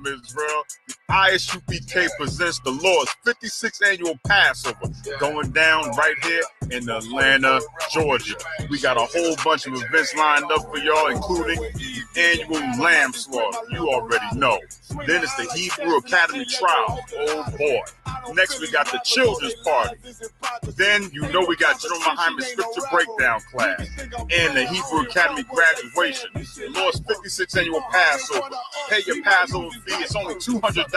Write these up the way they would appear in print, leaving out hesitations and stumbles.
Shalom, Israel. The ISUPK presents the Lord's 56th annual Passover going down right here in Atlanta, Georgia. We got a whole bunch of events lined up for y'all, including the annual lamb slaughter. You already know. Then it's the Hebrew Academy trial. Oh boy. Next, we got the children's party. Then, you know, we got General Muhammad's scripture breakdown class and the Hebrew Academy graduation. The Lord's 56th annual Passover. Pay your Passover fee. It's only $200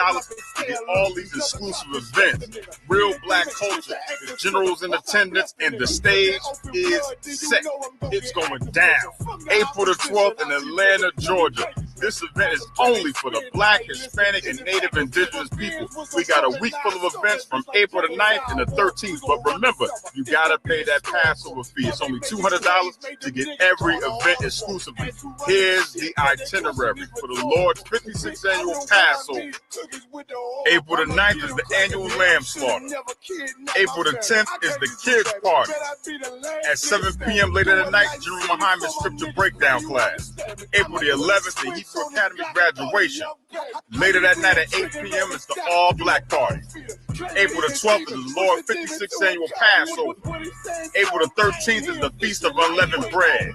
to get all these exclusive events. Real black culture. The general's in attendance and the stage is set. It's going down. April the 12th in Atlanta, Georgia. This event is only for the Black, Hispanic, and Native Indigenous people. We got a week full of events from April the 9th and the 13th. But remember, you got to pay that Passover fee. It's only $200 to get every event exclusively. Here's the itinerary for the Lord's 56th annual Passover. April the 9th is the annual lamb slaughter. April the 10th is the kids' party. At 7 p.m. later that night, General Muhammad's scripture breakdown class. April the 11th, the Hebrew Academy graduation. Later that night at 8 p.m. is the all-black party. April the 12th is the Lord's 56th annual Passover. April the 13th is the Feast of Unleavened Bread.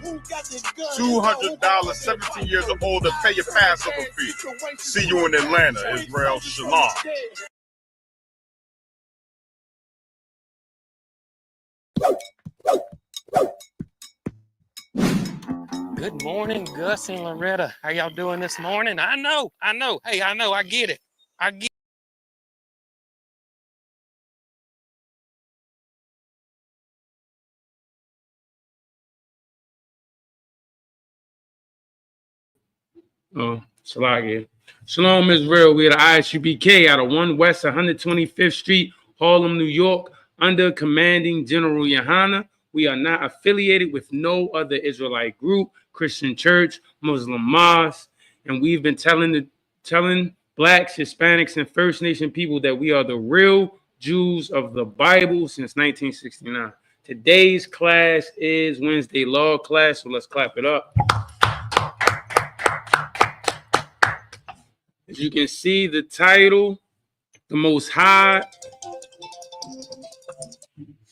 $200, 17 years or older, pay your Passover fee. See you in Atlanta, Israel. Shalom. Good morning, Gus and Loretta. How y'all doing this morning? I know. Hey, I know. I get it. Oh, Shalom, Israel. We're at ISUPK out of 1 West 125th Street, Harlem, New York, under commanding General Yohana. We are not affiliated with no other Israelite group, Christian church, Muslim mosque, and we've been telling Blacks, Hispanics, and First Nation people that we are the real Jews of the Bible since 1969. Today's class is Wednesday law class, so let's clap it up. As you can see, the title, The Most High.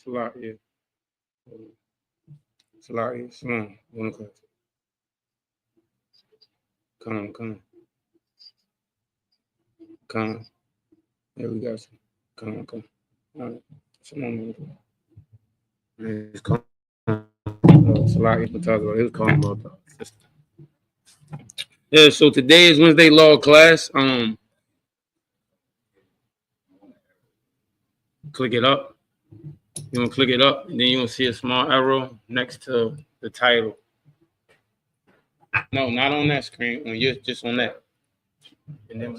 Salakia. Shalom. Come on. There we go. Come on. All right. Shalom. It's calling. Salakia. We're talking about. It was calling about the system. Yeah, so today is Wednesday law class. Click it up. You're gonna click it up, and then you're gonna see a small arrow next to the title. No, not on that screen. When you're just on that. And then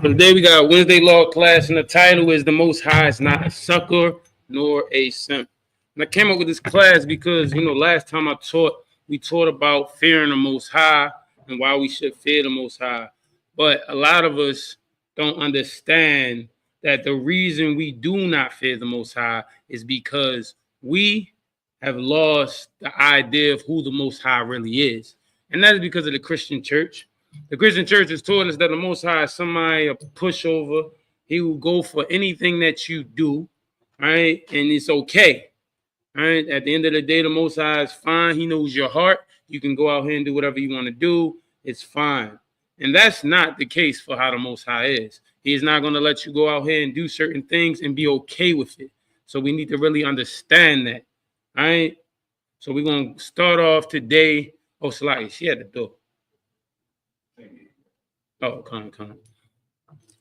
today we got Wednesday law class, and the title is The Most High is Not a Sucker nor a Simp. And I came up with this class because, last time we taught about fearing the Most High and why we should fear the Most High. But a lot of us don't understand that the reason we do not fear the Most High is because we have lost the idea of who the Most High really is. And that is because of the Christian church. The Christian church has taught us that the Most High is somebody, a pushover. He will go for anything that you do, right? And it's okay, right? At the end of the day, the Most High is fine. He knows your heart. You can go out here and do whatever you want to do. It's fine. And that's not the case for how the Most High is. He is not going to let you go out here and do certain things and be okay with it. So we need to really understand that, all right? So we're going to start off today. Oh, Salaki, she had the door. Oh, come on.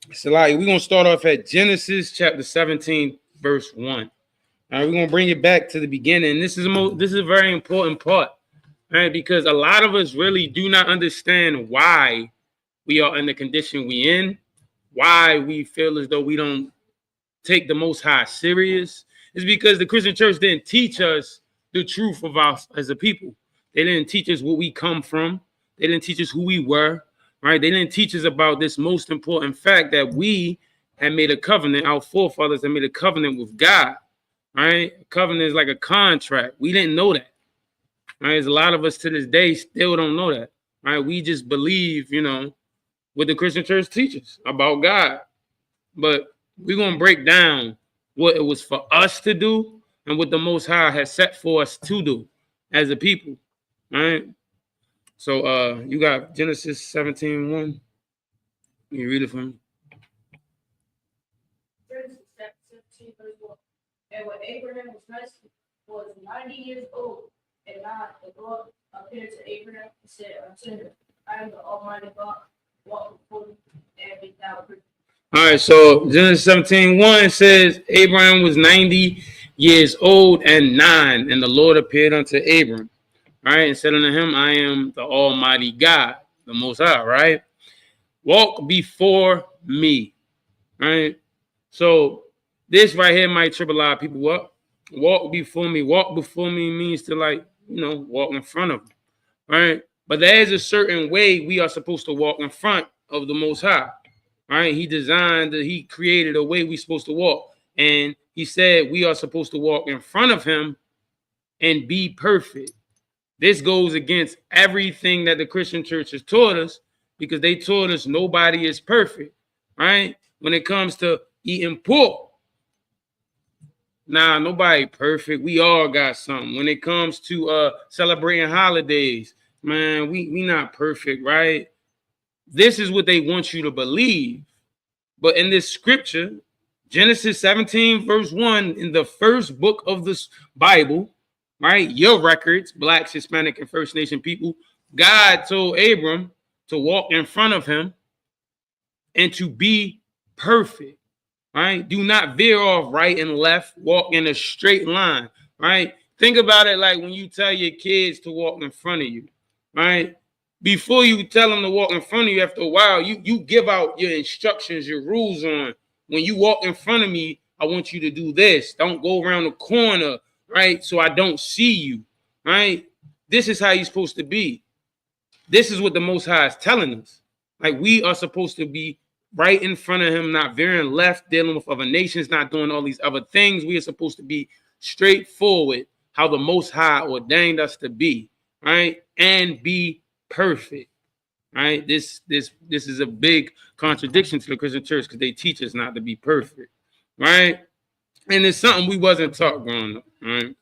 Salaki, we're going to start off at Genesis chapter 17, verse 1. All right, we're going to bring it back to the beginning. This is a very important part, right? Because a lot of us really do not understand why we are in the condition we in, why we feel as though we don't take the Most High serious. It's because the Christian church didn't teach us the truth of us as a people. They didn't teach us where we come from. They didn't teach us who we were, right? They didn't teach us about this most important fact that we had made a covenant. Our forefathers had made a covenant with God, right? A covenant is like a contract. We didn't know that, right? There's a lot of us to this day still don't know that, right? We just believe, what the Christian church teaches about God. But we're going to break down what it was for us to do and what the Most High has set for us to do as a people, right? So you got Genesis 17:1. Can you read it for me? Genesis 17, verse 1. And when Abraham was 90 years old, and the Lord appeared to Abraham and said unto him, I am the Almighty God, walk before me and be thou perfect. All right, so Genesis 17:1 says Abraham was 90 years old and 9, and the Lord appeared unto Abram, right, and said unto him, I am the Almighty God, the Most High, right? Walk before me, right? So this right here might trip a lot of people up. Walk before me. Walk before me means to walk in front of him, right? But there is a certain way we are supposed to walk in front of the Most High. Right? He created a way we're supposed to walk. And he said we are supposed to walk in front of him and be perfect. This goes against everything that the Christian church has taught us, because they taught us nobody is perfect, right? When it comes to eating pork, nobody perfect. We all got something. When it comes to celebrating holidays, man, we not perfect, right? This is what they want you to believe. But in this scripture, Genesis 17, verse 1, in the first book of this Bible, right? Your records, Blacks, Hispanic, and First Nation people, God told Abram to walk in front of him and to be perfect, right? Do not veer off right and left. Walk in a straight line, right? Think about it like when you tell your kids to walk in front of you, right? Before you tell them to walk in front of you, after a while, you give out your instructions, your rules on when you walk in front of me, I want you to do this. Don't go around the corner, right? So I don't see you, right? This is how you're supposed to be. This is what the Most High is telling us. Like, we are supposed to be right in front of him, not veering left, dealing with other nations, not doing all these other things. We are supposed to be straightforward, how the Most High ordained us to be, right? And be perfect, right? This is a big contradiction to the Christian church, because they teach us not to be perfect, right? And it's something we wasn't taught growing up, right?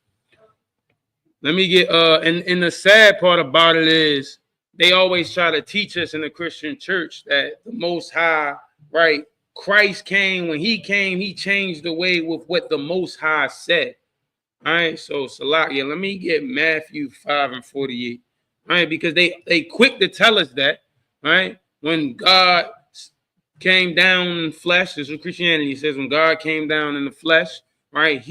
Let me get and the sad part about it is they always try to teach us in the Christian church that the Most High, right? Christ came. When he came, he changed the way with what the Most High said. All right, so Salakia, let me get Matthew 5:48. All right, because they quick to tell us that, right? When God came down in flesh, this is what Christianity says, when God came down in the flesh, right?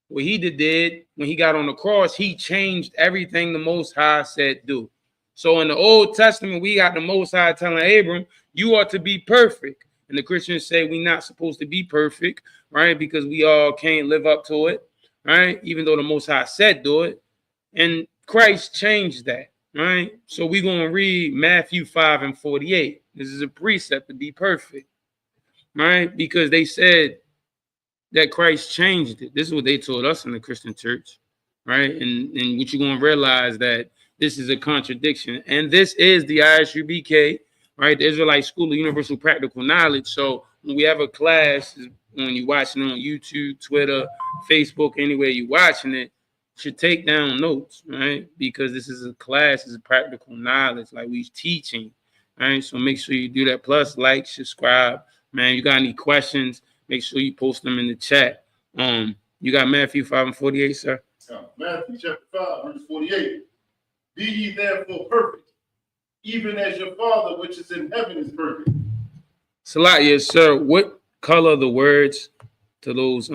What he did when he got on the cross, he changed everything the Most High said do. So in the Old Testament, we got the Most High telling Abram, you are to be perfect. And the Christians say we're not supposed to be perfect, right? Because we all can't live up to it, right? Even though the Most High said do it. And Christ changed that, right? So we're going to read Matthew 5:48. This is a precept to be perfect, right? Because they said that Christ changed it. This is what they told us in the Christian church, right? And what you're going to realize that this is a contradiction. And this is the ISUBK, right? The Israelite School of Universal Practical Knowledge. So when we have a class, when you're watching it on YouTube, Twitter, Facebook, anywhere you're watching it, should take down notes, right? Because this is a class, it's a practical knowledge, like we're teaching, right? So make sure you do that. Plus, like, subscribe. Man, you got any questions, make sure you post them in the chat. You got Matthew 5:48, sir? Matthew chapter 5, verse 48. Be ye therefore perfect, even as your Father which is in heaven is perfect. Salakia, sir, what color are the words to those,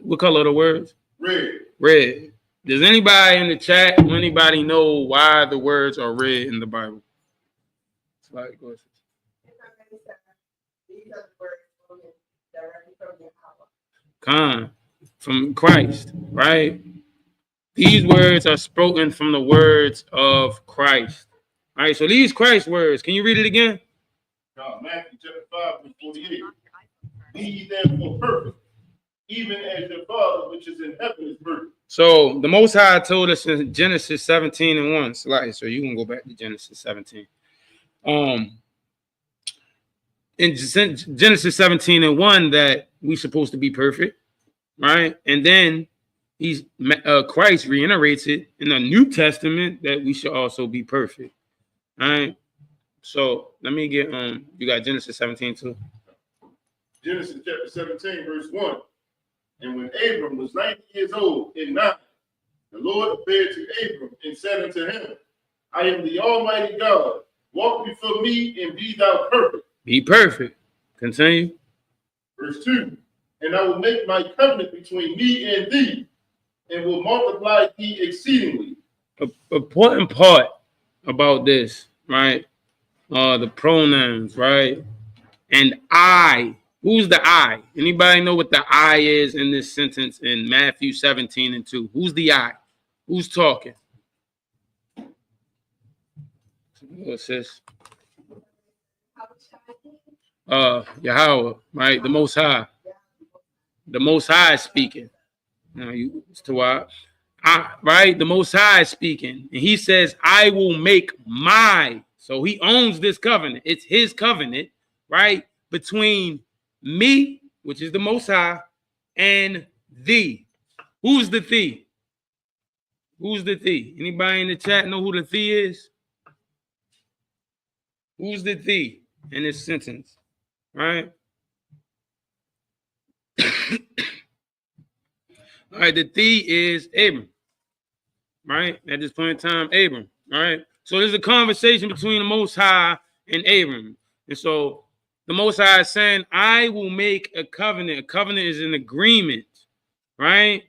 what color are the words? Red. Red. Does anybody in the chat, anybody know why the words are red in the Bible? Salakia, go ahead. From Christ, right? These words are spoken from the words of Christ. All right, so these Christ words, can you read it again? Matthew chapter 5, verse 48. Be ye therefore perfect, even as your Father which is in heaven is perfect. So the Most High told us in Genesis 17 and 1. So you can go back to Genesis 17. In Genesis 17 and 1 that we're supposed to be perfect, right? And then Christ reiterates it in the New Testament that we should also be perfect. All right. So let me get you got Genesis 17 too. Genesis chapter 17, verse 1. And when Abram was 90 years old and 9, the Lord appeared to Abram and said unto him, I am the Almighty God. Walk before me and be thou perfect. Be perfect. Continue. Verse 2. And I will make my covenant between me and thee, and will multiply thee exceedingly. An important part about this, right? The pronouns, right? And I. Who's the I? Anybody know what the I is in this sentence in Matthew 17 and 2? Who's the I? Who's talking? What's this? Yahweh, right? The Most High. The Most High is speaking. Now it's to why. Right? The Most High is speaking. And he says, I will make my. So he owns this covenant. It's his covenant, right? Between me, which is the Most High, and thee. Who's the thee? Who's the thee? Anybody in the chat know who the thee is? Who's the thee in this sentence? Right? All right, the thee is Abram. Right? At this point in time, Abram. All right. So there's a conversation between the Most High and Abram. And so the Most High is saying, I will make a covenant. A covenant is an agreement. Right?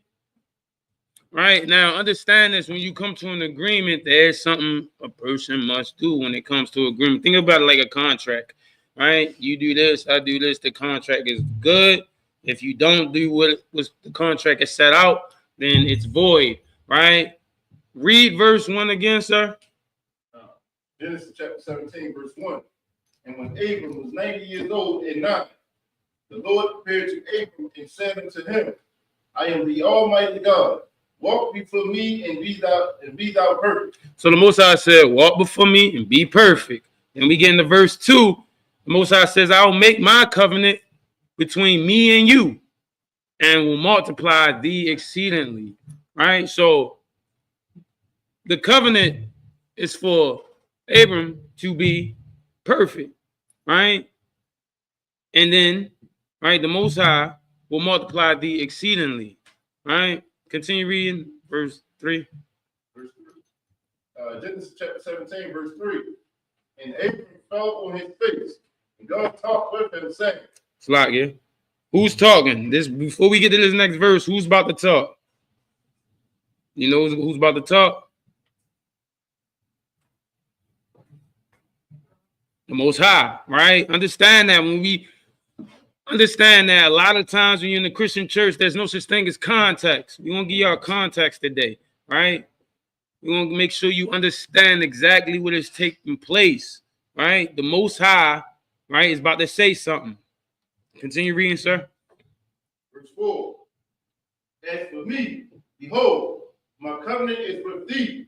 Right. Now, understand this. When you come to an agreement, there's something a person must do when it comes to agreement. Think about it like a contract. Right? You do this, I do this. The contract is good. If you don't do what the contract is set out, then it's void. Right? Read verse 1 again, sir. Genesis chapter 17, verse 1. And when Abram was 90 years old and 9, the Lord appeared to Abram and said unto him, I am the Almighty God. Walk before me and be thou perfect. So the Most High said, walk before me and be perfect. And we get into verse 2. The Most High says, I will make my covenant between me and you and will multiply thee exceedingly. Right? So the covenant is for Abram to be perfect. Right? And then, right, the Most High will multiply thee exceedingly. Right? Continue reading verse 3. Verse 3. Genesis chapter 17, verse 3. And Abram fell on his face, and God talked with him, saying, Slakia. Who's talking? This before we get to this next verse, who's about to talk? You know who's about to talk? The Most High, right? Understand that when we understand that a lot of times when you're in the Christian church, there's no such thing as context. We won't give y'all context today, right? We want to make sure you understand exactly what is taking place, right? The Most High, right, is about to say something. Continue reading, sir. Verse 4. As for me, behold, my covenant is with thee,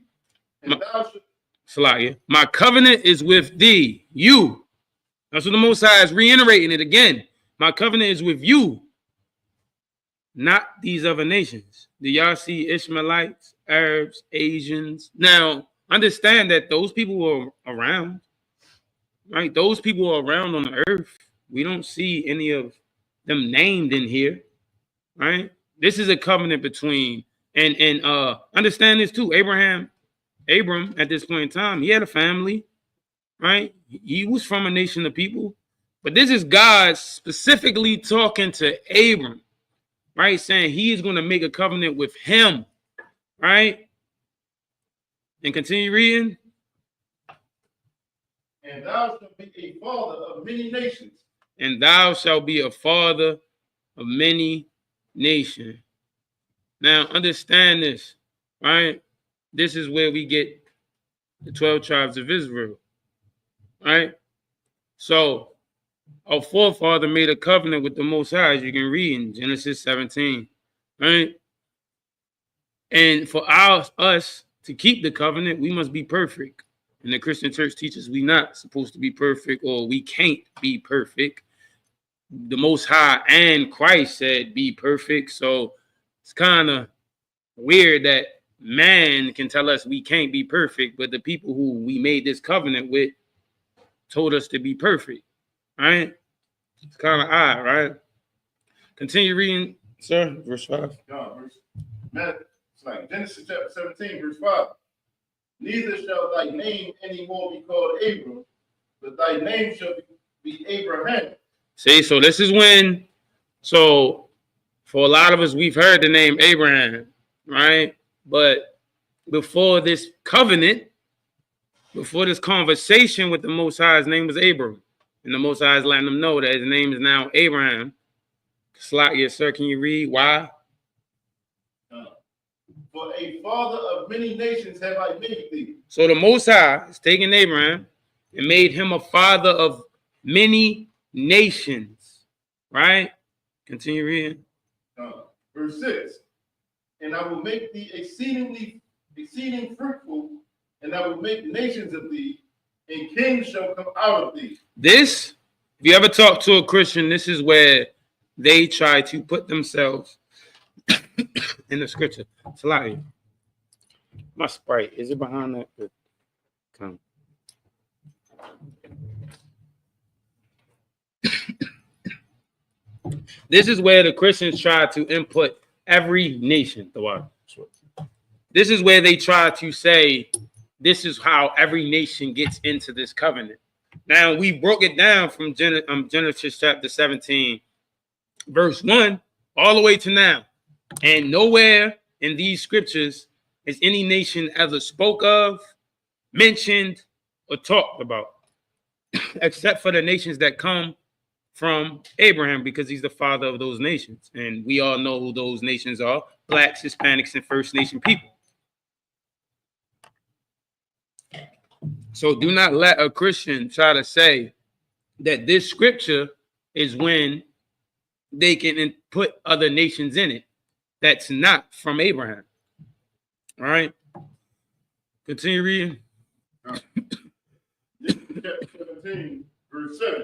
and thou shalt. Salakia. My covenant is with thee, you. That's what the Most High is reiterating it again. My covenant is with you, not these other nations. Do y'all see Ishmaelites, Arabs, Asians? Now, understand that those people were around, right? Those people are around on the earth. We don't see any of them named in here, right? This is a covenant between, and understand this too. Abram, at this point in time, he had a family, right? He was from a nation of people. But this is God specifically talking to Abram, right? Saying he is going to make a covenant with him, right? And continue reading. And thou shalt be a father of many nations. And thou shalt be a father of many nations. Now, understand this. right? This is where we get the 12 tribes of Israel, right? So our forefather made a covenant with the Most High, as you can read in Genesis 17, right? And for us to keep the covenant, we must be perfect. And the Christian church teaches we not supposed to be perfect, or we can't be perfect. The Most High and Christ said be perfect. So it's kind of weird that man can tell us we can't be perfect, but the people who we made this covenant with told us to be perfect, right? It's kind of odd, right? Continue reading, sir. Verse 5. It's like Genesis chapter 17, verse 5. Neither shall thy name any more be called Abram, but thy name shall be Abraham. See, so this is when, so for a lot of us, we've heard the name Abraham, right? But before this covenant, before this conversation with the Most High, his name was Abram. And the Most High is letting them know that his name is now Abraham. Yes, sir, can you read why? For a father of many nations have I made thee. So the Most High is taking Abraham and made him a father of many nations, right? Continue reading. Verse 6. And I will make thee exceeding fruitful, and I will make nations of thee, and kings shall come out of thee. This, if you ever talk to a Christian, this is where they try to put themselves in the scripture. It's a lot. My Sprite, is it behind that? Come. This is where the Christians try to input every nation. This is where they try to say, this is how every nation gets into this covenant. Now, we broke it down from Genesis chapter 17, verse 1, all the way to now. And nowhere in these scriptures is any nation ever spoke of, mentioned, or talked about, except for the nations that come from Abraham, because he's the father of those nations. And we all know who those nations are: Blacks, Hispanics, and First Nation people. So do not let a Christian try to say that this scripture is when they can put other nations in it. That's not from Abraham. All right. Continue reading. Chapter 17, verse 7.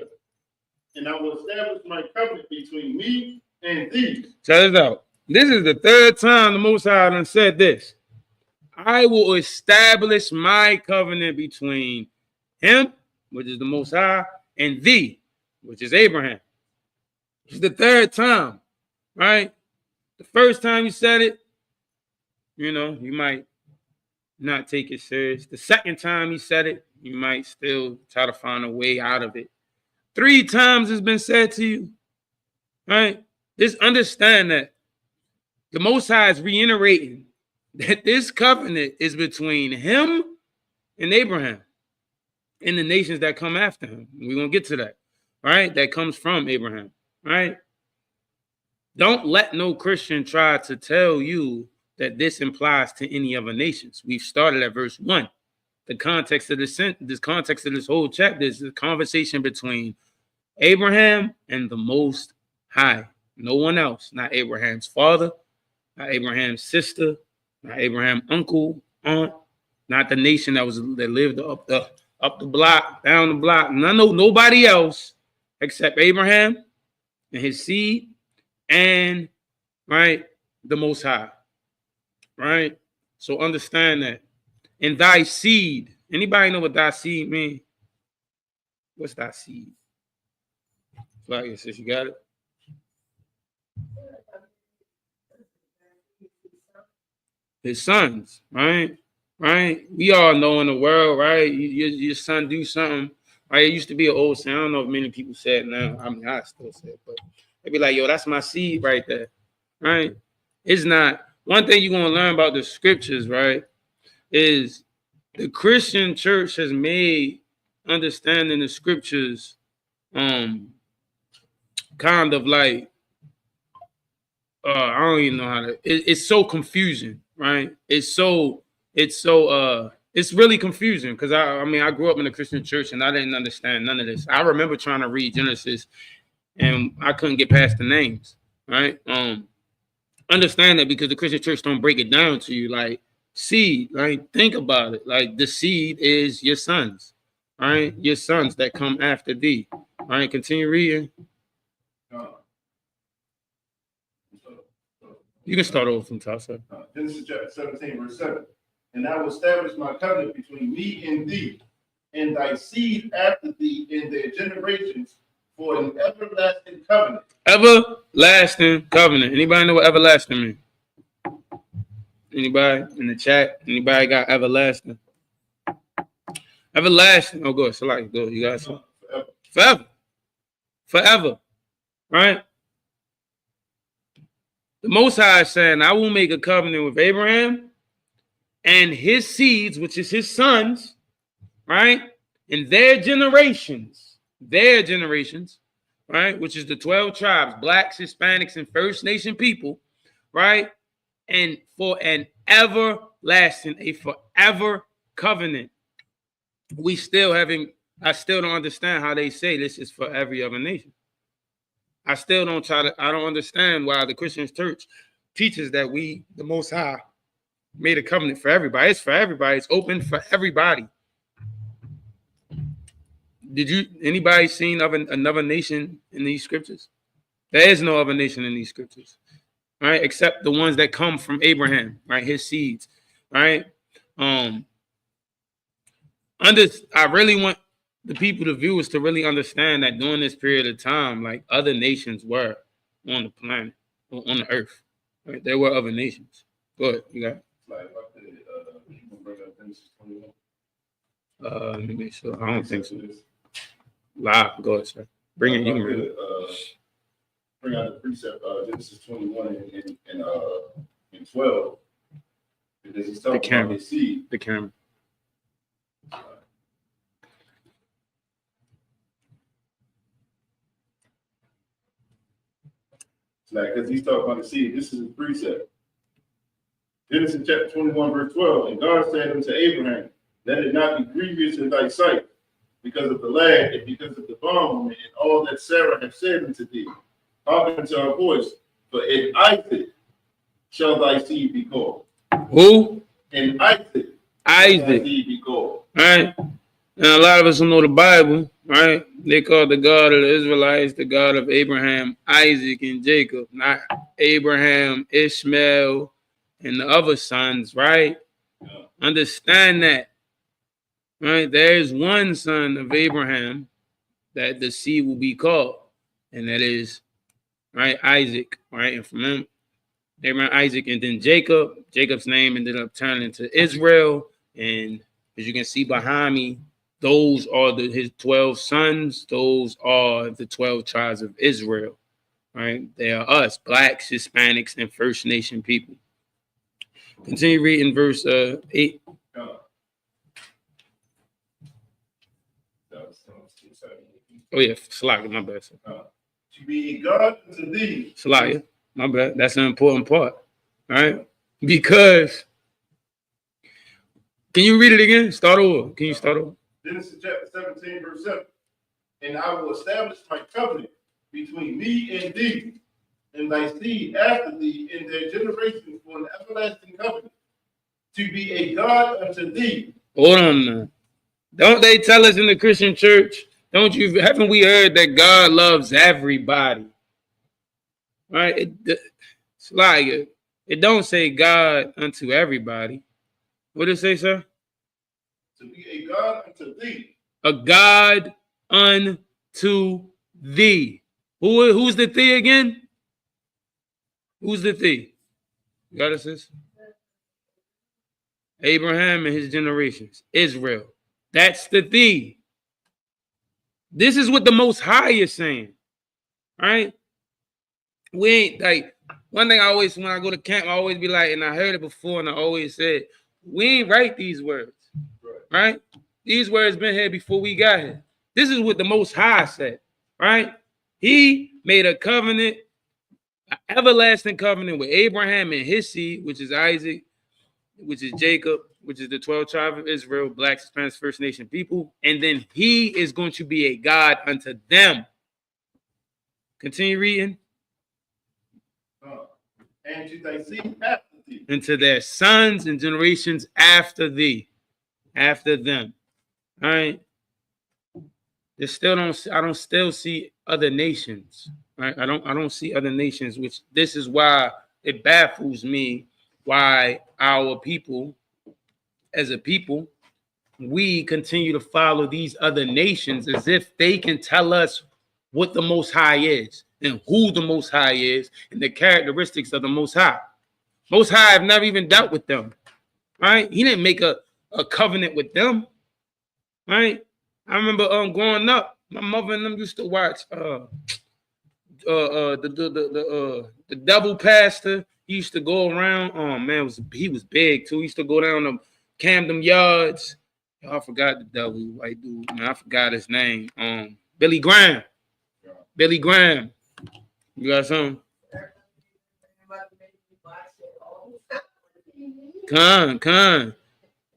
And I will establish my covenant between me and thee. Check this out. This is the third time the Most High done said this. I will establish my covenant between him, which is the Most High, and thee, which is Abraham. It's the third time, right? The first time you said it, you know, you might not take it serious. The second time he said it, you might still try to find a way out of it. 3 times it's been said to you, right? Just understand that the Most High is reiterating that this covenant is between him and Abraham and the nations that come after him. We're going to get to that, right? That comes from Abraham, right? Don't let no Christian try to tell you that this implies to any other nations. We've started at verse 1. The context of this whole chapter is the conversation between Abraham and the Most High. No one else. Not Abraham's father, not Abraham's sister, not Abraham's uncle, aunt, not the nation that lived up the block, down the block. Nobody else except Abraham and his seed and, right, the Most High. Right? So understand that. In thy seed. Anybody know what thy seed mean? What's thy seed? Flag, sis, you got it? His sons, right? Right? We all know in the world, right? Your son do something. Right? It used to be an old saying. I don't know if many people say it now. I mean, I still say it, but they be like, yo, that's my seed right there. Right? It's not. One thing you're going to learn about the scriptures, right, is the Christian church has made understanding the scriptures kind of like I don't even know how to. It's so confusing, right? It's really confusing because I mean I grew up in a Christian church and I didn't understand none of this. I remember trying to read Genesis and I couldn't get past the names, right? Understand that because the Christian church don't break it down to you like seed, right? Think about it. Like the seed is your sons, right? Your sons that come after thee. All right, continue reading. You can start over from top, sir. Genesis chapter 17, verse 7. And I will establish my covenant between me and thee, and thy seed after thee in their generations, for an everlasting covenant. Everlasting covenant. Anybody know what everlasting means? Anybody in the chat? Anybody got everlasting? Everlasting. Oh, good. So like, go. You got some. Forever. Right? The Most High is saying, I will make a covenant with Abraham and his seeds, which is his sons, right? And their generations, right? Which is the 12 tribes, blacks, Hispanics, and First Nation people, right? And for an everlasting, a forever covenant. I still don't understand how they say this is for every other nation. I don't understand why the Christian church teaches that the Most High made a covenant for everybody. It's for everybody. It's open for everybody. Anybody seen of another nation in these scriptures? There is no other nation in these scriptures, right? Except the ones that come from Abraham, right? His seeds, right? I really want the people, the viewers, to really understand that during this period of time, like other nations were on the planet, on the earth, right? There were other nations. Go ahead, you got it. Let me make sure. I don't think so. Live. Go ahead, sir. Bring it. You can read. Bring out the precept, Genesis 21 and 12. Because he's talking about his seed. The camera. Because he's talking about the seed. This is a precept. Genesis chapter 21, verse 12. And God said unto Abraham, let it not be grievous in thy sight, because of the lad and because of the bondwoman and all that Sarah hath said unto thee. Hearken unto her voice, for in Isaac shall thy seed be called. Who? In Isaac. Isaac. Thy seed be called. All right. And a lot of us don't know the Bible, right? They call the God of the Israelites the God of Abraham, Isaac, and Jacob, not Abraham, Ishmael, and the other sons, right? Yeah. Understand that, right? There is one son of Abraham that the seed will be called, and that is, right, Isaac, right? And from him, Abraham, Isaac, and then Jacob. Jacob's name ended up turning into Israel, and as you can see behind me, those are his 12 sons. Those are the 12 tribes of Israel, right? They are us, blacks, Hispanics, and First Nation people. Continue reading verse 8. Oh, yeah, Salakia, my bad. To be God unto thee. Salakia, my bad. That's an important part, right? Because, can you read it again? Start over. Can you start over? Genesis chapter 17, verse 7. And I will establish my covenant between me and thee, and thy seed after thee in their generations for an everlasting covenant, to be a God unto thee. Hold on now. Don't they tell us in the Christian church, haven't we heard that God loves everybody? Right? It's like it don't say God unto everybody. What does it say, sir? To be a God unto thee. A God unto thee. Who's the thee again? Who's the thee? You got it, sis? Abraham and his generations. Israel. That's the thee. This is what the Most High is saying. Right? We ain't like, one thing when I go to camp, I always be like, and I heard it before, and I always said, we ain't write these words. Right? These words been here before we got here. This is what the Most High said. Right? He made a covenant, an everlasting covenant with Abraham and his seed, which is Isaac, which is Jacob, which is the 12 tribes of Israel, Blacks, Hispanics, First Nation people. And then he is going to be a God unto them. Continue reading. And to thy seed after thee. And to their sons and generations after thee. After them. All right. I don't still see other nations. Right? I don't see other nations, which this is why it baffles me why our people, as a people, we continue to follow these other nations as if they can tell us what the Most High is and who the Most High is and the characteristics of the Most High. Most High have never even dealt with them, right? He didn't make a covenant with them, right? I remember growing up, my mother and them used to watch the devil pastor. He used to go around. Oh man, he was big too. He used to go down to Camden Yards. I forgot the devil white dude. Man, I forgot his name. Billy Graham. Billy Graham. You got something? Con.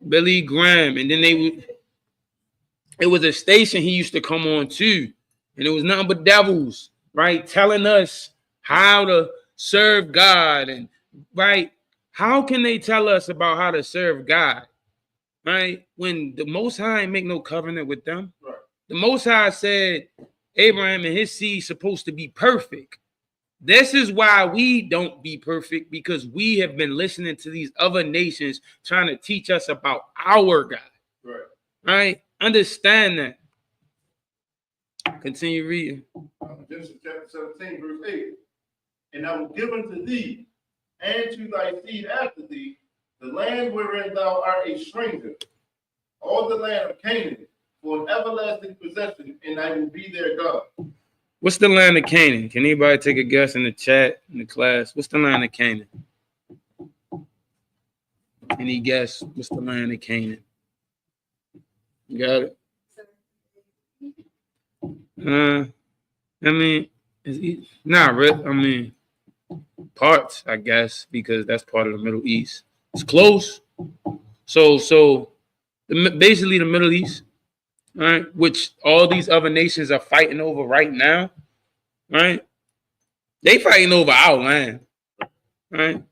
Billy Graham. And then it was a station he used to come on too. And it was nothing but devils, right? Telling us how to serve God. And right, how can they tell us about how to serve God? Right? When the Most High ain't make no covenant with them. Right. The Most High said Abraham and his seed supposed to be perfect. This is why we don't be perfect, because we have been listening to these other nations trying to teach us about our God. Right. Right? Understand that. Continue reading. Genesis chapter 17, verse 8. And I will give unto thee and to thy seed after thee the land wherein thou art a stranger, all the land of Canaan, for an everlasting possession, and I will be their God. What's the land of Canaan? Can anybody take a guess in the chat, in the class? What's the land of Canaan? Any guess? What's the land of Canaan? You got it? I mean, not really. I mean, parts, I guess, because that's part of the Middle East. It's close. So basically the Middle East, right, which all these other nations are fighting over right now, right? They fighting over our land, right?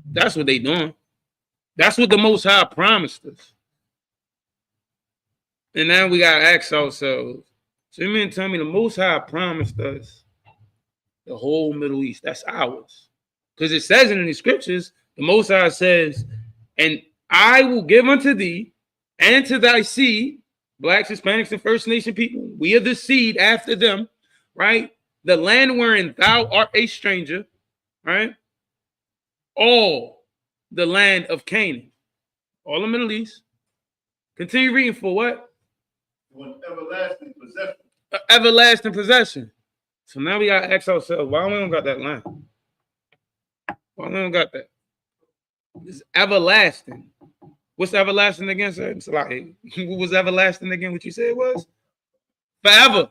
That's what they doing. That's what the Most High promised us. And now we got to ask ourselves, so you mean to tell me the Most High promised us the whole Middle East? That's ours. Because it says in the scriptures, the Most High says, and I will give unto thee and to thy seed, Blacks, Hispanics, and First Nation people, we are the seed after them, right? The land wherein thou art a stranger, right? All the land of Canaan, all the Middle East. Continue reading for what? For an everlasting possession. An everlasting possession. So now we gotta ask ourselves, why we don't got that land? Why we don't got that? It's everlasting. What's everlasting again, sir? It's like, what was everlasting again? What you said it was? Forever.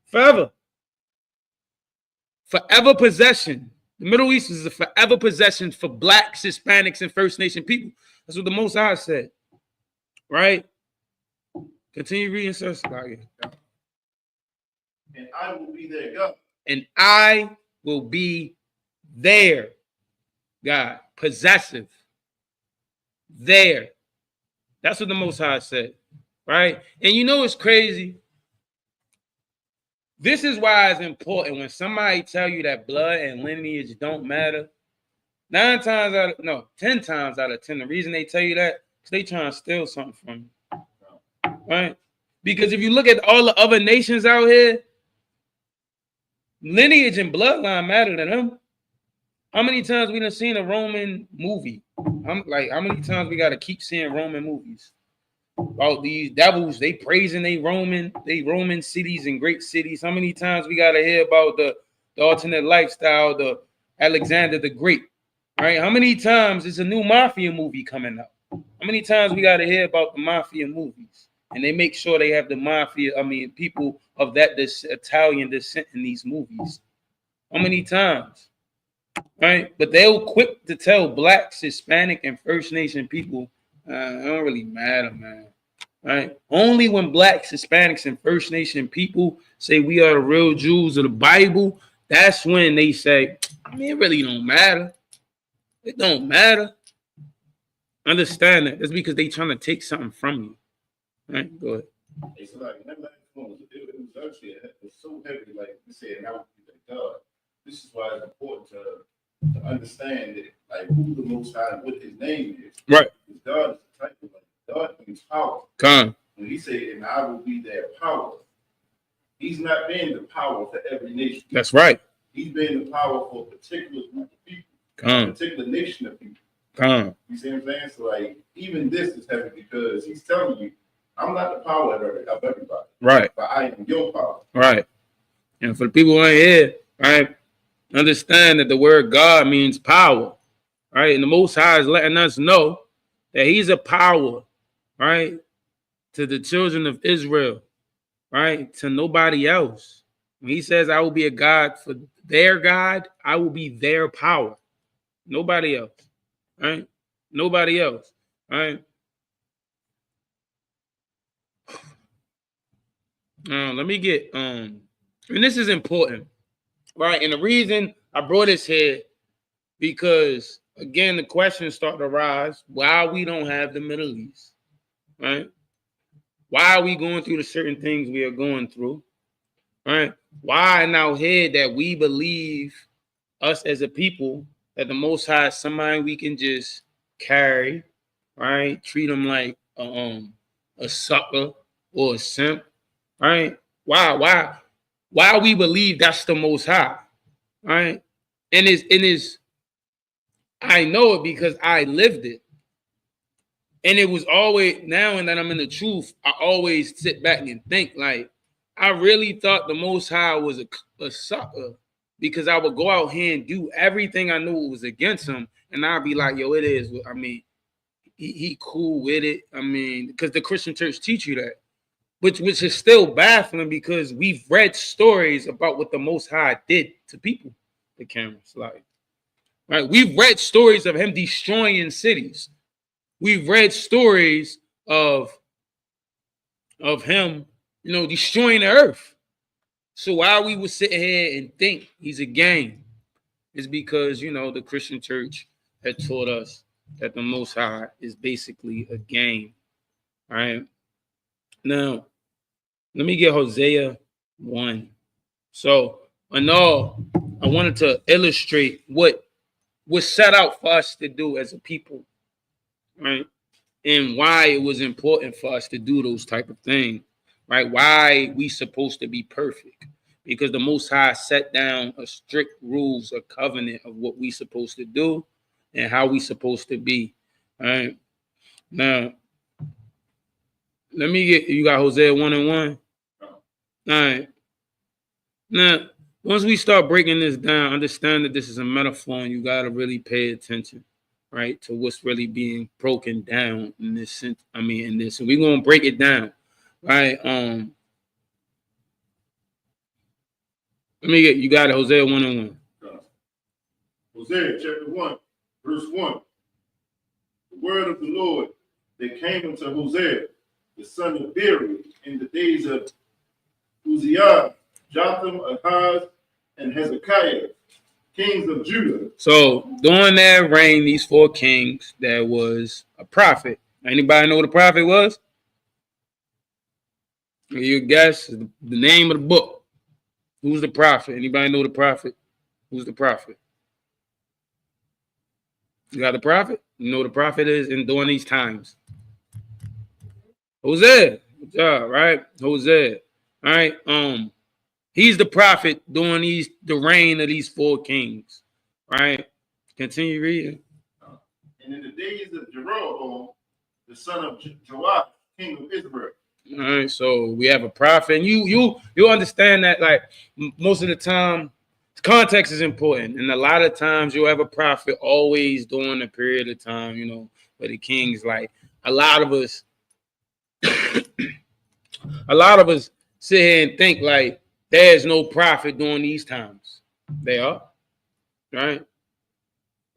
Forever. Forever possession. The Middle East is a forever possession for Blacks, Hispanics, and First Nation people. That's what the Most High said. Right? Continue reading, sir. And I will be their God. And I will be their God. Possessive. There. That's what the Most High said. Right? And you know it's crazy. This is why it's important when somebody tell you that blood and lineage don't matter. 10 times out of 10, the reason they tell you that is they trying to steal something from you. Right? Because if you look at all the other nations out here, lineage and bloodline matter to them. How many times we done seen a Roman movie? How many times we got to keep seeing Roman movies about these devils? They praising they Roman cities and great cities. How many times we got to hear about the alternate lifestyle, the Alexander the Great, right? How many times is a new mafia movie coming up? How many times we got to hear about the mafia movies? And they make sure they have the mafia, people of that Italian descent in these movies. How many times? Right? But they were quick to tell blacks, Hispanic, and First Nation people, it don't really matter, man. Right? Only when blacks, Hispanics, and First Nation people say we are the real Jews of the Bible, that's when they say, I mean, it really don't matter. It don't matter. Understand that. That's because they trying to take something from you. Right? Go ahead. It's like that last one it was actually it was so heavy, like you said, and I would be like, God, this is why it's important to understand that, like, who the Most High and what His name is. Right. Because God is the type of, like, God means power. Come. When He said, "And I will be their power," He's not being the power for every nation. That's right. He's being the power for a particular group of people, a Come. particular nation of people. Come. You see what I'm saying? So, like, even this is heavy because He's telling you, I'm not the power of everybody. Right. But I am your power. Right. And for the people right here, right, understand that the word God means power. Right. And the Most High is letting us know that He's a power, right, to the children of Israel, right, to nobody else. When He says, I will be a God for their God, I will be their power. Nobody else. Right? Nobody else. Right? Let me get and this is important, right? And the reason I brought this here because again the questions start to rise why we don't have the Middle East, right? Why are we going through the certain things we are going through, right? Why in our head that we believe us as a people that the Most High is somebody we can just carry, right? Treat them like a sucker or a simp. Right? Why we believe that's the Most High, right? And is I know it because I lived it, and it was always now and that I'm in the truth. I always sit back and think like I really thought the Most High was a sucker because I would go out here and do everything I knew was against Him, and I'd be like, yo, it is. I mean, he cool with it. I mean, because the Christian church teach you that. Which is still baffling because we've read stories about what the Most High did to people. The camera slide. Right? We've read stories of Him destroying cities. We've read stories of Him, destroying the earth. So while we would sit here and think He's a game, is because the Christian church had taught us that the Most High is basically a game. All right. Now, let me get Hosea 1. So, I wanted to illustrate what was set out for us to do as a people, right? And why it was important for us to do those type of things, right? Why we supposed to be perfect. Because the Most High set down a strict rules, a covenant of what we supposed to do and how we supposed to be, all right? Now, let me get, you got Hosea 1 and 1? All right. Now, once we start breaking this down, understand that this is a metaphor and you got to really pay attention, right, to what's really being broken down in this sense. I mean, in this. And we're going to break it down, right? You got it, Hosea 1 and 1. Hosea chapter 1, verse 1. The word of the Lord that came unto Hosea, the son of Beeri, in the days of Uzziah, Jotham, Ahaz, and Hezekiah, kings of Judah. So during their reign, these 4 kings, there was a prophet. Anybody know what a prophet was? You guess the name of the book. Who's the prophet? Anybody know the prophet? Who's the prophet? You got the prophet? You know what the prophet is in during these times? Hosea. Good job, right? Hosea. All right. He's the prophet during the reign of these 4 kings. Right? Continue reading. And in the days of Jeroboam, the son of Joash, king of Israel. All right, so we have a prophet, and you understand that like most of the time, context is important, and a lot of times you'll have a prophet always during a period of time, where the kings like a lot of us sit here and think like there's no prophet during these times. They are, right?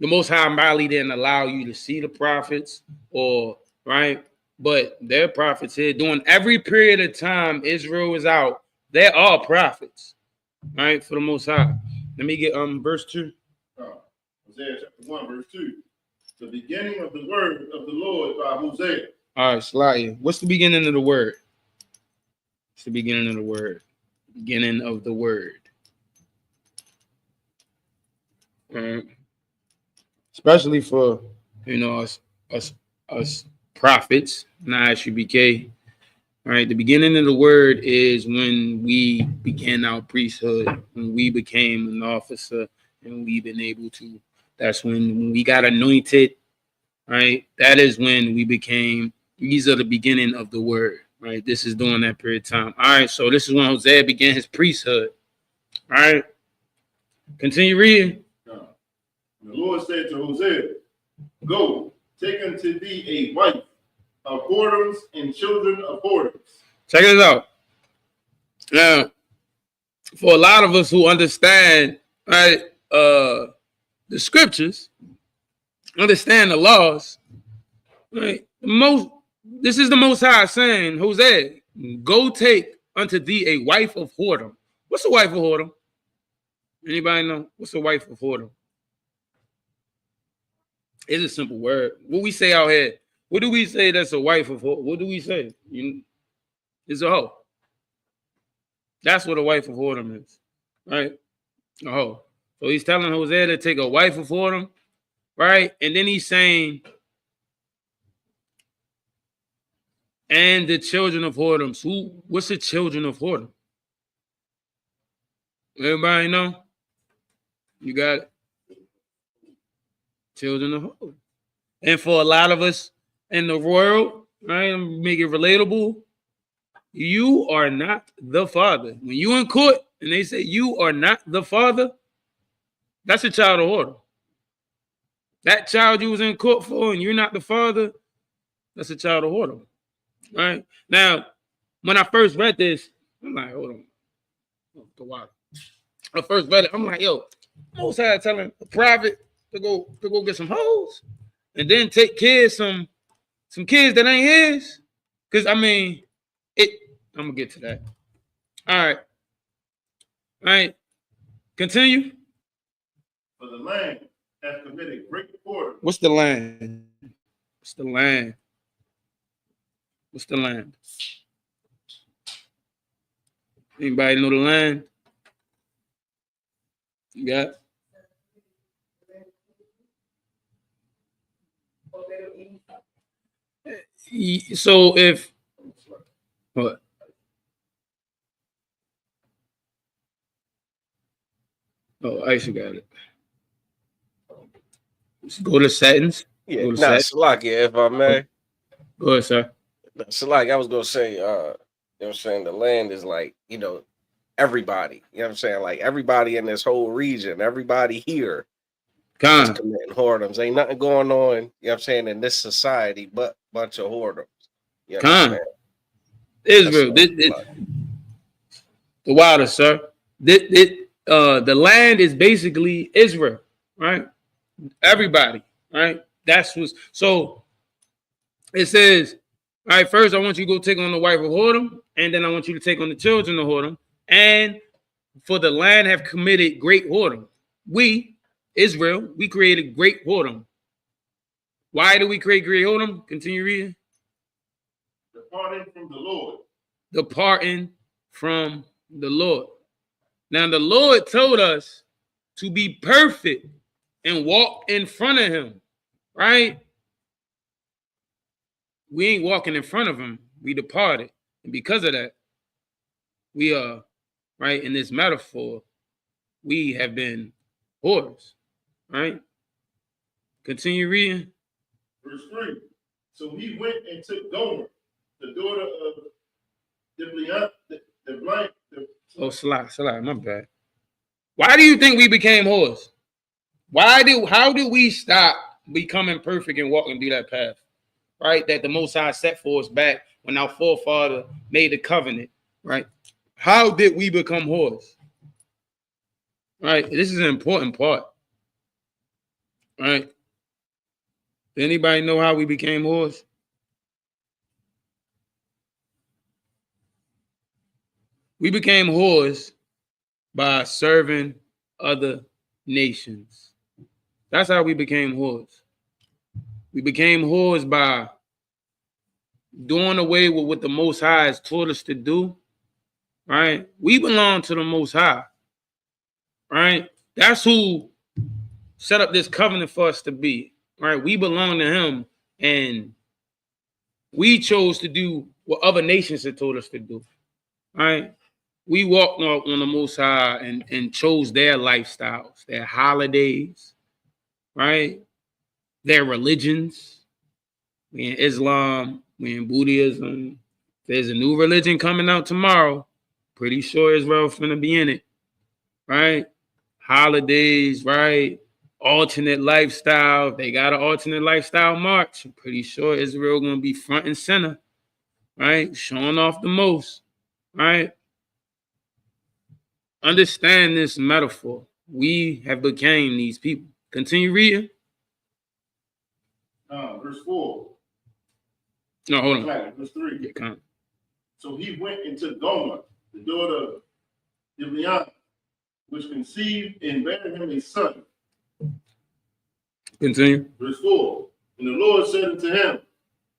The Most High probably didn't allow you to see the prophets, or right, but their prophets here during every period of time Israel was out. There are prophets, right, for the Most High. Let me get verse 2. Hosea chapter 1, verse 2. The beginning of the word of the Lord by Hosea. All right, Sly. What's the beginning of the word? It's the beginning of the word. Beginning of the word. Especially for us prophets, not SUBK. All right, the beginning of the word is when we began our priesthood, when we became an officer, and we've been able to. That's when we got anointed, right? That is when we became. These are the beginning of the word, right? This is during that period of time. All right, so this is when Hosea began his priesthood. All right, continue reading. The Lord said to Hosea, "Go, take unto thee a wife of whoredoms and children of whoredoms." Check this out. Now, for a lot of us who understand, right, the scriptures, understand the laws, right? This is the Most High saying, Hosea, go take unto thee a wife of whoredom. What's a wife of whoredom? Anybody know? What's a wife of whoredom? It's a simple word. What we say out here, what do we say that's a wife of whoredom? What do we say? It's a hoe. That's what a wife of whoredom is, right? A hoe. So he's telling Hosea to take a wife of whoredom, right? And then he's saying, and the children of whoredoms. What's the children of whoredom? Everybody know? You got it. Children of whoredom. And for a lot of us in the world, right, make it relatable, you are not the father. When you in court and they say you are not the father, that's a child of whoredom. That child you was in court for and you're not the father, that's a child of whoredom. Right? Now, when I first read this, I'm like, hold on. The water. I first read it, I'm like, yo, Most High telling a prophet to go get some hoes and then take care of some kids that ain't his. Because I mean, I'm gonna get to that. All right. Continue. For the land has committed great whoredom. What's the land? What's the land? What's the land? Anybody know the land? You got? So if what? Oh, I actually got it. Let's go to settings. Yeah, Go to nah, settings. Salaki, if I may. Go ahead, sir. Salaki, I was gonna say, you know what I'm saying, the land is like, everybody. You know what I'm saying? Like everybody in this whole region, everybody here is committing whoredoms. Ain't nothing going on, you know what I'm saying, in this society but bunch of whoredoms. You understand? Israel, the water, sir. The land is basically Israel, right? Everybody, right? That's what's so it says, all right, first I want you to go take on the wife of whoredom, and then I want you to take on the children of whoredom, and for the land have committed great whoredom. We, Israel, we created great whoredom. Why do we create great whoredom? Continue reading. Departing from the Lord. Departing from the Lord. Now the Lord told us to be perfect and walk in front of him, right? We ain't walking in front of him. We departed. And because of that, we are, right, in this metaphor, we have been whores, right? Continue reading. Verse 3. So he went and took Gomer, the daughter of the blind. Salah, my bad. Why do you think we became whores? How did we stop becoming perfect and walking through that path? Right? That the Most High set for us back when our forefather made the covenant, right? How did we become whores? Right? This is an important part. Right? Does anybody know how we became whores? We became whores by serving other nations. That's how we became whores. We became whores by doing away with what the Most High has taught us to do. Right? We belong to the Most High. Right? That's who set up this covenant for us to be. Right? We belong to Him, and we chose to do what other nations had told us to do. Right? We walked on the Most High and chose their lifestyles, their holidays, right? Their religions. We in Islam, we in Buddhism. There's a new religion coming out tomorrow. Pretty sure Israel's gonna be in it, right? Holidays, right? Alternate lifestyle. They got an alternate lifestyle march. I'm pretty sure Israel gonna be front and center, right? Showing off the most, right? Understand this metaphor. We have became these people. Continue reading. Verse 4. No, hold on. Verse 3. Yeah, come on. So he went into Gomer, the daughter of Diblaim, which conceived and bare him a son. Continue. Verse 4. And the Lord said unto him,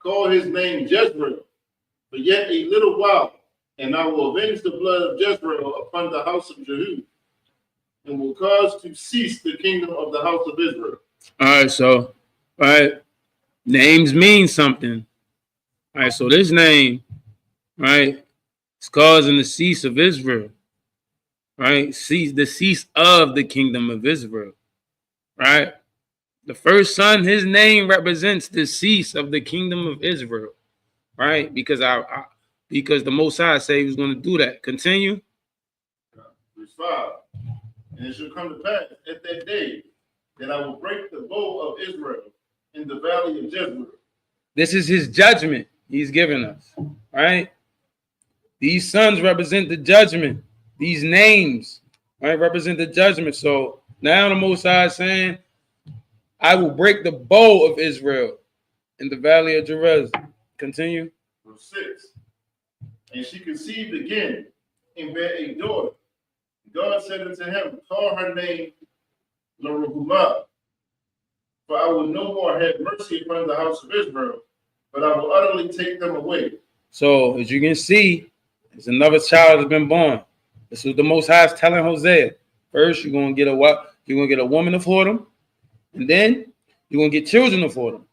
call his name Jezreel, for yet a little while, and I will avenge the blood of Jezreel upon the house of Jehu, and will cause to cease the kingdom of the house of Israel. All right, so, all right, names mean something. All right, so this name, right, is causing the cease of Israel, right? The cease of the kingdom of Israel, right? The first son, his name represents the cease of the kingdom of Israel, right? Because because the Most High said he was going to do that. Continue. Verse 5. And it shall come to pass at that day that I will break the bow of Israel in the valley of Jezreel. This is his judgment he's given us, right? These sons represent the judgment. These names, right, represent the judgment. So now the Most High is saying, I will break the bow of Israel in the valley of Jerusalem. Continue. Verse 6. And she conceived again and bare a daughter. God said unto him, call her name Leruhamah, for I will no more have mercy upon the house of Israel, but I will utterly take them away. So as you can see, there's another child that's been born. This is the Most High is telling Hosea. First, you're gonna get a woman of whoredom, and then you're gonna get children of whoredom.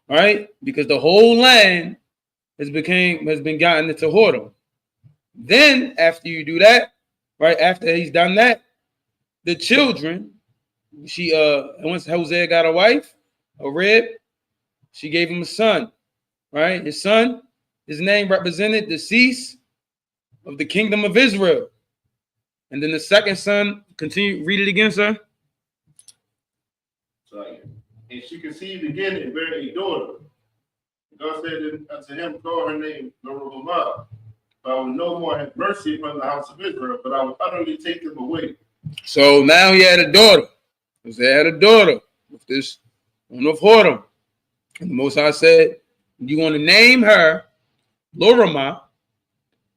All right, because the whole land has been gotten into whoredom. Then after you do that, right after he's done that, the children, once Hosea got a wife, a rib, she gave him a son, right? His son, his name represented the cease of the kingdom of Israel. And then the second son, continue, read it again, sir. Sorry. And she conceived again and bare a daughter. God said unto him, call her name Leruhamah, for I will no more have mercy upon the house of Israel, but I will utterly take them away. So now he had a daughter. Hosea had a daughter with this one of whoredom. And the Most High said, you want to name her Leruhamah,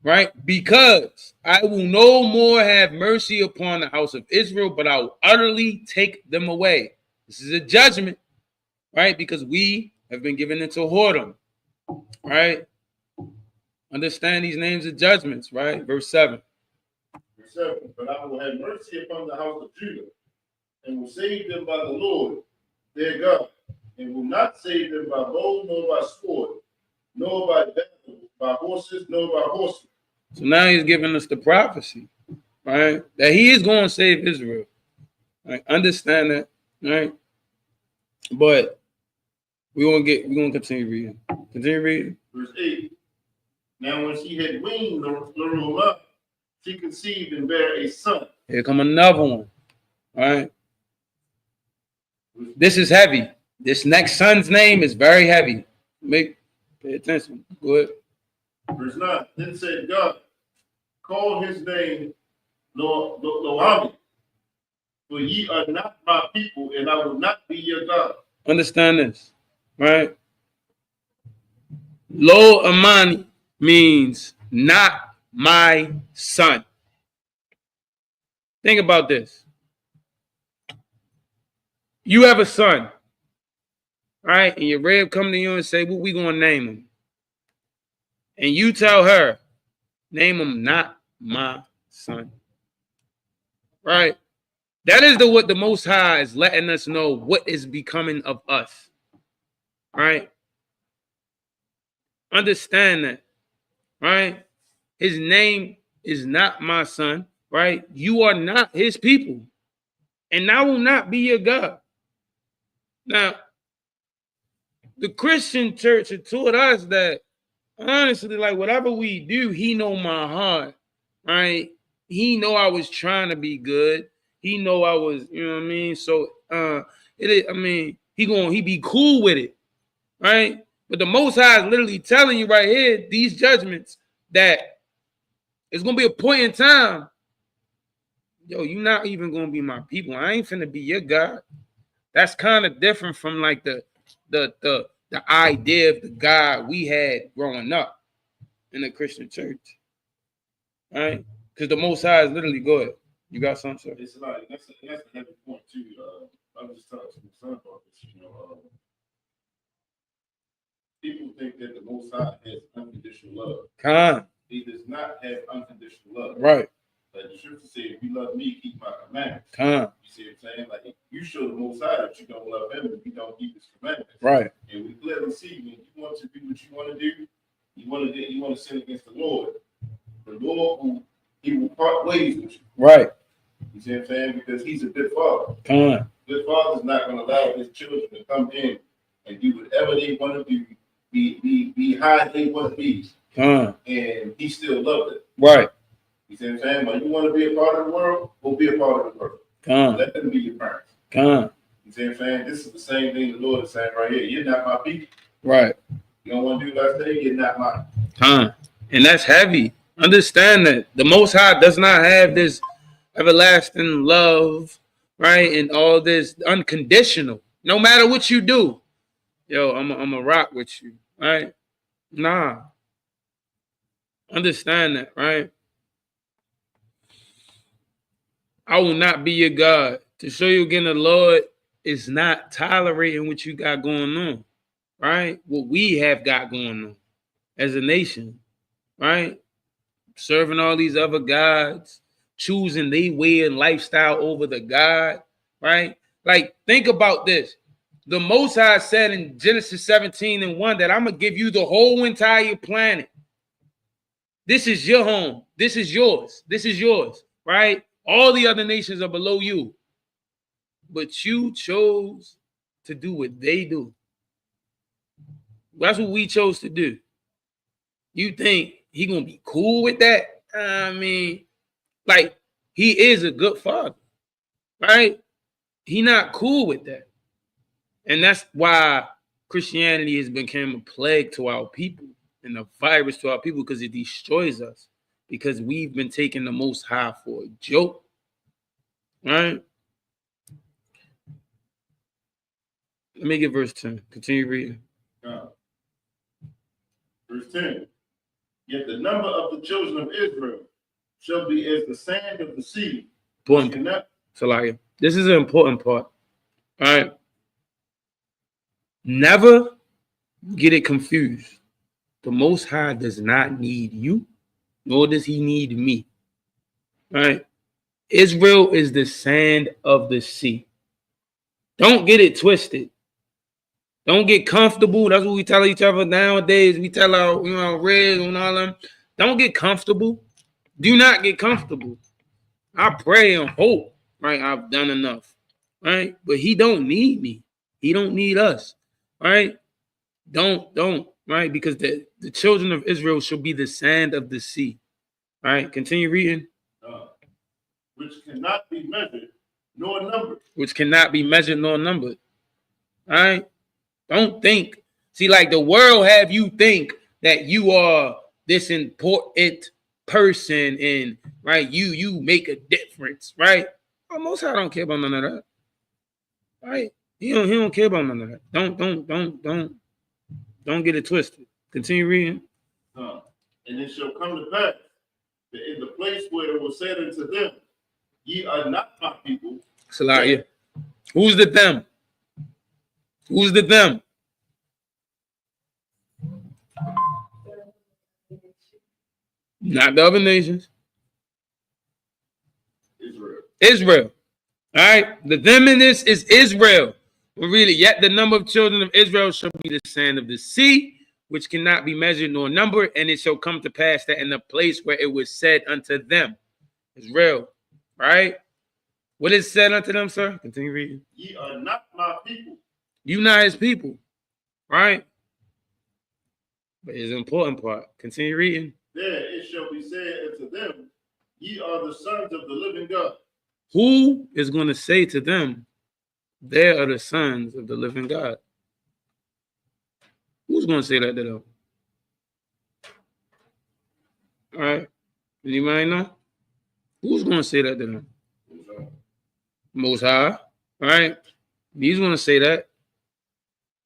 right? Because I will no more have mercy upon the house of Israel, but I will utterly take them away. This is a judgment, right? Because we have been given into whoredom, right? Understand these names of judgments, right? Verse 7. Verse 7. But I will have mercy upon the house of Judah, and will save them by the Lord their God, and will not save them by bow, nor by sword, nor by battle, by horses, nor by horses. So now he's giving us the prophecy, right? That he is going to save Israel. Right? Understand that, right? But we're gonna continue reading. Continue reading. Verse 8. Now when she had weaned Leruhamah, she conceived and bare a son. Here come another one. All right. This is heavy. This next son's name is very heavy. Pay attention. Go ahead. Verse 9. Then said God, call his name Loami, For ye are not my people, and I will not be your God. Understand this, right? Lo Amani means not my son. Think about this. You have a son, right? And your rib come to you and say, what we gonna name him? And you tell her, name him not my son. Right? That is what the Most High is letting us know what is becoming of us. Right? Understand that. Right? His name is not my son. Right? You are not his people. And I will not be your God. Now, the Christian church had taught us that, honestly, like whatever we do, he know my heart. Right? He know I was trying to be good. He know I was, you know what I mean? So it is, I mean, he be cool with it, right? But the Most High is literally telling you right here, these judgments, that it's gonna be a point in time. Yo, you're not even gonna be my people. I ain't finna be your God. That's kind of different from like the idea of the God we had growing up in the Christian church. Right? Because the Most High is literally good. You got something, sir? It's like that's a heavy point too. I was just talking to my son about this. People think that the Most High has unconditional love. Con. He does not have unconditional love. Right. Like the scripture said, if you love me, keep my commandments. Con. You see what I'm saying? Like you show the Most High that you don't love him if you don't keep his commandments. Right. And we clearly see when you want to do what you want to do, you want to sin against the Lord. The Lord he will part ways with you. Right. You see what I'm saying? Because he's a good father. Con. Good father's not going to allow his children to come in and do whatever they want to do, be high they want to be. And he still loved it. Right. You see what I'm saying? But you want to be a part of the world, go be a part of the world. Let them be your parents. You see what I'm saying? This is the same thing the Lord is saying right here. You're not my people. Right. You don't want to do that thing, you're not mine. And that's heavy. Understand that the Most High does not have this everlasting love, right? And all this unconditional. No matter what you do, yo, I'm a rock with you, right? Nah. Understand that, right? I will not be your God. To show you again, the Lord is not tolerating what you got going on, right? What we have got going on as a nation, right? Serving all these other gods, choosing their way and lifestyle over the God, right? Like, think about this. The Most High said in Genesis 17:1 that I'm going to give you the whole entire planet. This is your home. This is yours. This is yours, right? All the other nations are below you. But you chose to do what they do. That's what we chose to do. You think he gonna be cool with that? I mean, like, he is a good father, right? He not cool with that. And that's why Christianity has become a plague to our people and a virus to our people, because it destroys us, because we've been taking the Most High for a joke, right? Let me get verse 10. Continue reading. Verse 10. Yet the number of the children of Israel shall be as the sand of the sea. So, this is an important part. All right. Never get it confused. The Most High does not need you, nor does he need me. All right. Israel is the sand of the sea. Don't get it twisted. Don't get comfortable. That's what we tell each other nowadays. We tell our reds and all them. Don't get comfortable. Do not get comfortable. I pray and hope, right? I've done enough, right? But he don't need me. He don't need us, right? Don't, right? Because the children of Israel shall be the sand of the sea, right? Continue reading. Which cannot be measured nor numbered. Which cannot be measured nor numbered, all right? Don't think. See, like the world have you think that you are this important person and, right, you make a difference, right? Oh, Most High don't care about none of that. Right? He don't care about none of that. Don't get it twisted. Continue reading. And it shall come to pass that in the place where it was said unto them, ye are not my people. Salakia. Who's the them? Who's the them? Not the other nations. Israel. All right. The them in this is Israel. Well, really, yet the number of children of Israel shall be the sand of the sea, which cannot be measured nor numbered, and it shall come to pass that in the place where it was said unto them, Israel, right? What is said unto them, sir? Continue reading. Ye are not my people. You not his people, right? But it's an important part. Continue reading. There it shall be said unto them, ye are the sons of the living God. Who is going to say to them, they are the sons of the living God? Who's going to say that to them? All right. Anybody know? Who's going to say that to them? Most High. All right. He's going to say that.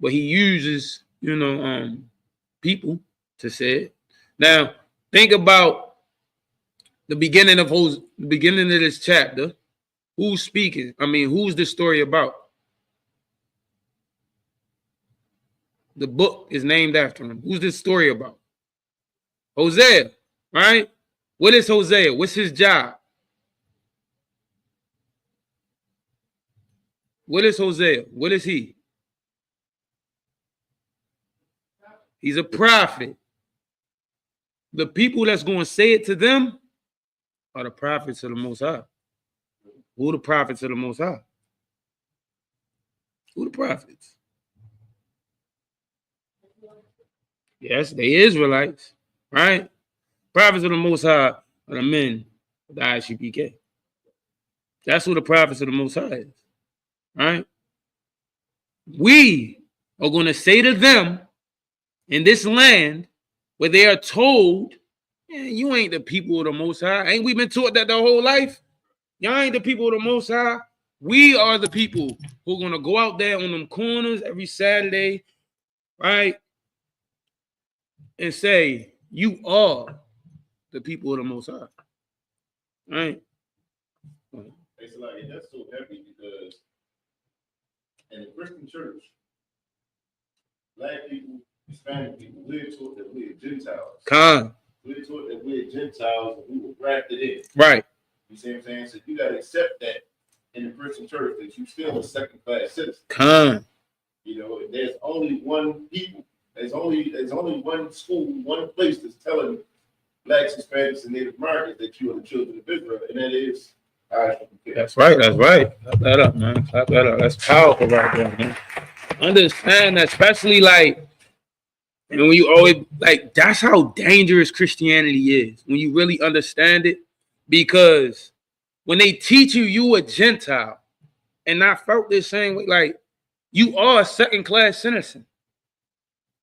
But he uses, people to say it. Now, think about the beginning of this chapter. Who's speaking? I mean, who's the story about? The book is named after him. Who's this story about? Hosea, right? What is Hosea? What's his job? What is Hosea? What is he? He's a prophet. The people that's going to say it to them are the prophets of the Most High. Who are the prophets of the Most High? Who the prophets? Yes, they Israelites, right? Prophets of the Most High are the men of the ICPK. That's who the prophets of the Most High is, right? We are going to say to them in this land where they are told, you ain't the people of the Most High. Ain't we been taught that the whole life? Y'all ain't the people of the Most High. We are the people who are going to go out there on them corners every Saturday, right? And say, you are the people of the Most High. Right? It's like, that's so heavy because in the Christian church, Black people, Hispanic people, we're taught that we're Gentiles. We're taught that we're Gentiles and we were grafted in. Right. You see what I'm saying? So you got to accept that in the Christian church that you still a second-class citizen. There's only one people. There's only one school, one place that's telling Blacks, Hispanics, and Native Americans that you are the children of Israel, and that is ICPK. That's right. Clap that up, man. Clap that up. That's powerful right there, man. Understand that, especially and when you always that's how dangerous Christianity is when you really understand it, because when they teach you a Gentile, and I felt this same way, you are a second-class citizen.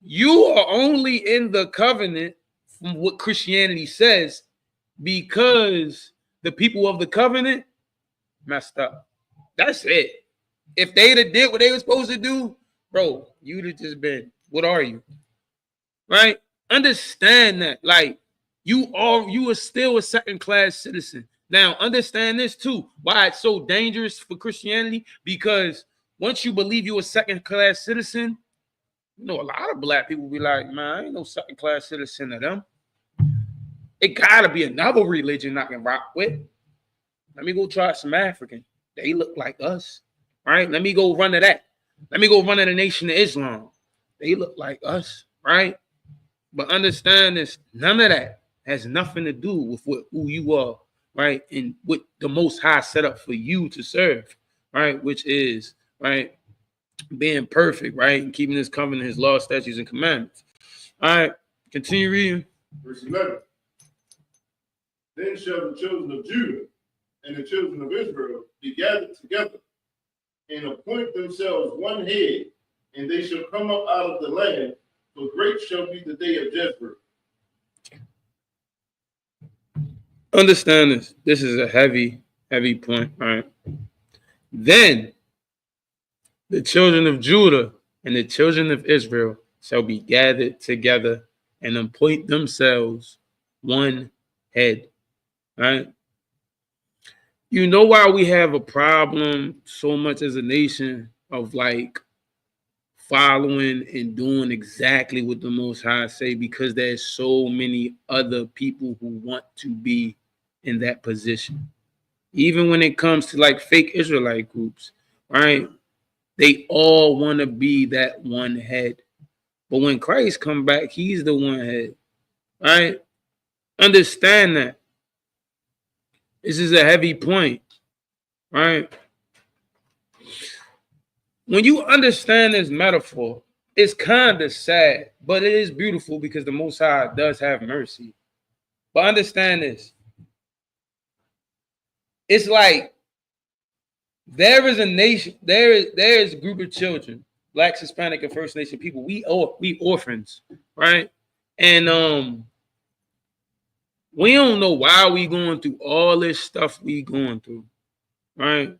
You are only in the covenant from what Christianity says because the people of the covenant messed up. That's it. If they'd have did what they were supposed to do, bro, you'd have just been, what are you? Right? Understand that. You are still a second-class citizen. Now, understand this too. Why it's so dangerous for Christianity? Because once you believe you're a second-class citizen, a lot of Black people be like, man, I ain't no second-class citizen of them. It gotta be another religion I can rock with. Let me go try some African. They look like us, right? Let me go run to that. Let me go run to the Nation of Islam. They look like us, right? But understand this, none of that has nothing to do with who you are, right? And what the Most High set up for you to serve, right? Which is, right, being perfect, right? And keeping his covenant, his law, statutes, and commandments. All right, continue reading. Verse 11. Then shall the children of Judah and the children of Israel be gathered together and appoint themselves one head, and they shall come up out of the land, for great shall be the day of judgment. Understand this. This is a heavy Heavy point. All right. Then the children of Judah and the children of Israel shall be gathered together and appoint themselves one head. Right? You know why we have a problem so much as a nation of like following and doing exactly what the Most High say, because there's so many other people who want to be in that position. Even when it comes to like fake Israelite groups, right? They all want to be that one head. But when Christ come back, he's the one head, right? Understand that. This is a heavy point, right? When you understand this metaphor, it's kind of sad, but it is beautiful because the Most High does have mercy. But understand this. It's like there is a nation, there is a group of children, Blacks, Hispanic, and First Nation people. We orphans, right? And we don't know why we going through all this stuff we going through, right?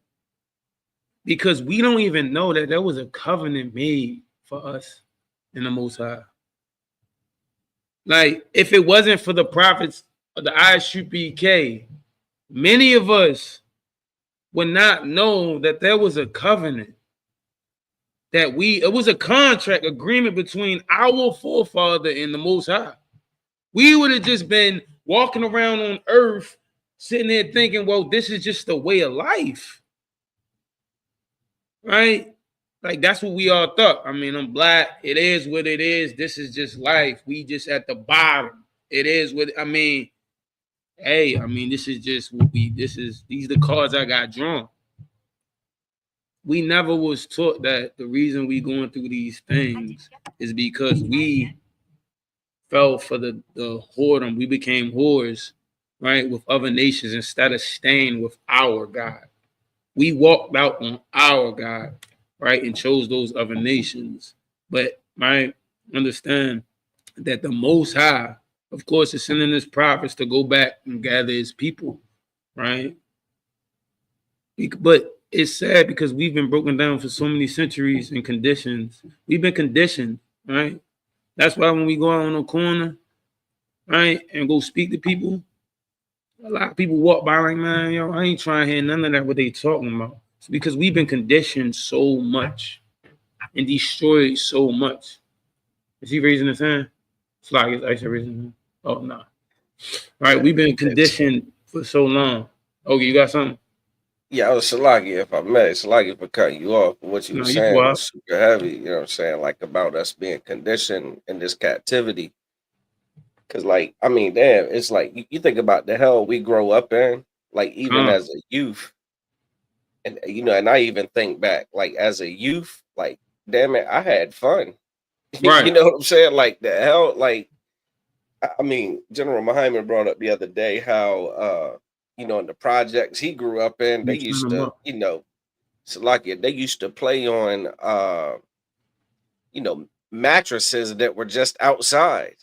Because we don't even know that there was a covenant made for us in the Most High. Like, if it wasn't for the prophets of the ISUPK, many of us would not know that there was a covenant, that it was a contract agreement between our forefather and the Most High. We would have just been walking around on earth, sitting there thinking, well, this is just the way of life, right? Like, that's what we all thought. I mean, I'm Black. It is what it is. This is just life. We just at the bottom. It is what, I mean, hey, I mean, this is just what these are the cards I got drawn. We never was taught that the reason we going through these things is because we fell for the whoredom. We became whores, right, with other nations instead of staying with our God. We walked out on our God, right, and chose those other nations. But, right, understand that the Most High, of course, is sending his prophets to go back and gather his people, right? But it's sad because we've been broken down for so many centuries and conditions. We've been conditioned, right? That's why when we go out on a corner, right, and go speak to people, a lot of people walk by like, man, yo, I ain't trying to hear none of that what they talking about. It's because we've been conditioned so much and destroyed so much. Is he raising his hand? It's like it's actually raising his hand. Oh, no. All right, we've been conditioned for so long. Okay, you got something? Yeah, I was Salagi, if I may. Salagi for cutting you off. What you were saying was super heavy, you know what I'm saying? Like about us being conditioned in this captivity. Cause like, I mean, damn, it's like you think about the hell we grow up in, like even as a youth. And and I even think back, like as a youth, like, damn it, I had fun. Right. You know what I'm saying? Like the hell, like I mean, General Muhammad brought up the other day how in the projects he grew up in, they used to, Salakia, they used to play on mattresses that were just outside.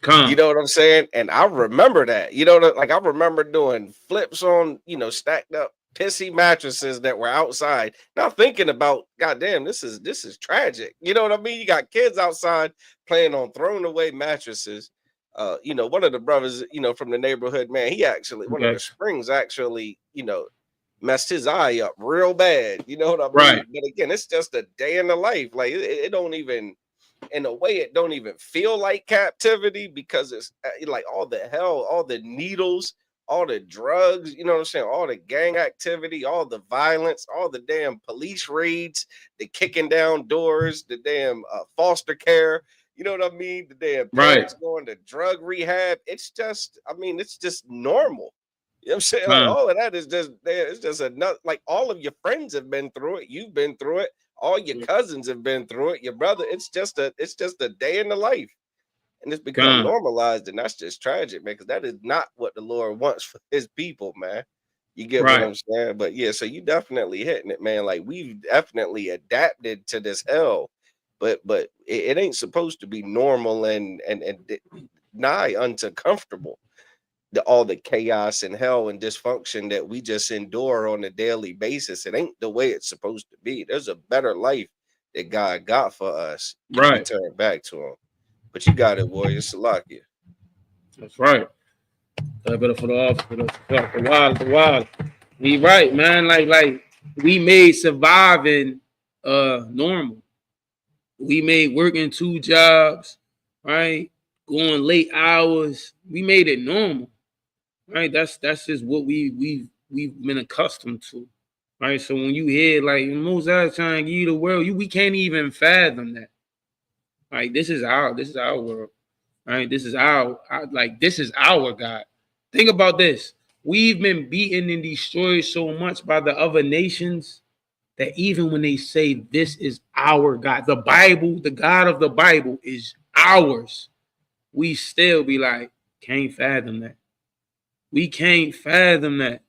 You know what I'm saying? And I remember that. Like I remember doing flips on, stacked up pissy mattresses that were outside. Now thinking about, goddamn, this is tragic. You know what I mean? You got kids outside playing on thrown away mattresses. One of the brothers, from the neighborhood, man, he actually one of the springs actually, messed his eye up real bad. You know what I mean? Right. But again, it's just a day in the life. Like it don't even, in a way, it don't even feel like captivity because it's like all the hell, all the needles, all the drugs, you know what I'm saying? All the gang activity, all the violence, all the damn police raids, the kicking down doors, the damn foster care. You know what I mean? The damn parents going to drug rehab. It's just, I mean, it's just normal. You know what I'm saying? Like all of that is just there. It's just like all of your friends have been through it. You've been through it. All your cousins have been through it. Your brother. It's just a day in the life, and it's become normalized, and that's just tragic, man. Because that is not what the Lord wants for His people, man. You get what I'm saying? But yeah, so you definitely hitting it, man. Like we've definitely adapted to this hell, but it ain't supposed to be normal and nigh unto comfortable. all the chaos and hell and dysfunction that we just endure on a daily basis. It ain't the way it's supposed to be. There's a better life that God got for us if we Right. turn back to him. But you got it, warrior. Salakia. That's right. Better for the wild. We right, man. Like we made surviving normal. We made working 2 jobs, right? Going late hours. We made it normal. Right? That's just what we've been accustomed to. Right. So when you hear like most guys trying to give you the world, we can't even fathom that. Like this is our world. Right? This is our God. Think about this. We've been beaten and destroyed so much by the other nations that even when they say this is our God, the Bible, the God of the Bible is ours, we still be like, can't fathom that. We can't fathom that.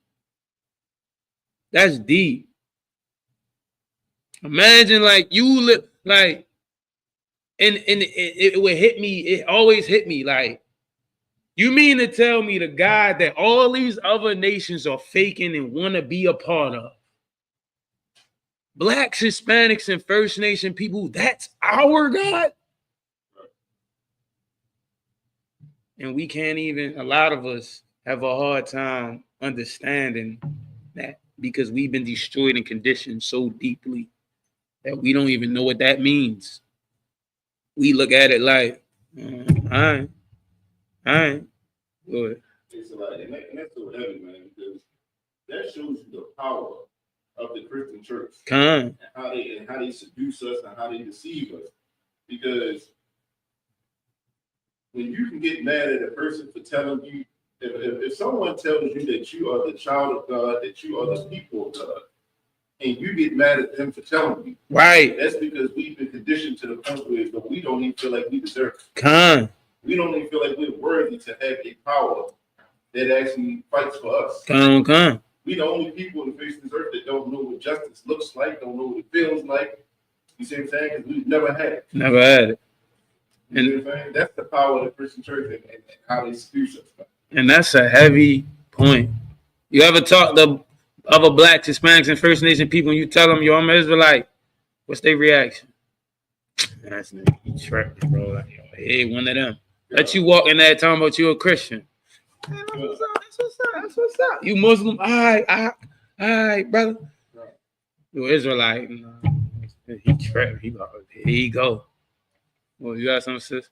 That's deep. Imagine like you live like, and it would hit me. It always hit me like, you mean to tell me the God that all these other nations are faking and want to be a part of, Blacks, Hispanics, and First Nation people, that's our God? And we can't even, a lot of us have a hard time understanding that because we've been destroyed and conditioned so deeply that we don't even know what that means. We look at it like, all right. Good. It's like, and that's so heavy, man, because that shows you the power of the Christian church and how they seduce us and how they deceive us. Because when you can get mad at a person for telling you, if someone tells you that you are the child of God, that you are the people of God, and you get mad at them for telling you, right? That's because we've been conditioned to the point where we don't even feel like we deserve it. We don't even feel like we're worthy to have a power that actually fights for us. We the only people on the face of this earth that don't know what justice looks like, don't know what it feels like. You see what I'm saying? Because we've never had it. Never had it. You know what I'm saying? That's the power of the Christian church and how they seduce us. And that's a heavy point. You ever talk to other Blacks, Hispanics, and First Nation people and you tell them you're an Israelite, what's their reaction? That's tripping, bro. Like, hey, one of them. Let you walk in there talking about you a Christian. That's what's up. You Muslim? All right, brother. You Israelite. He tripped. Here you go. Well, you got something, sis?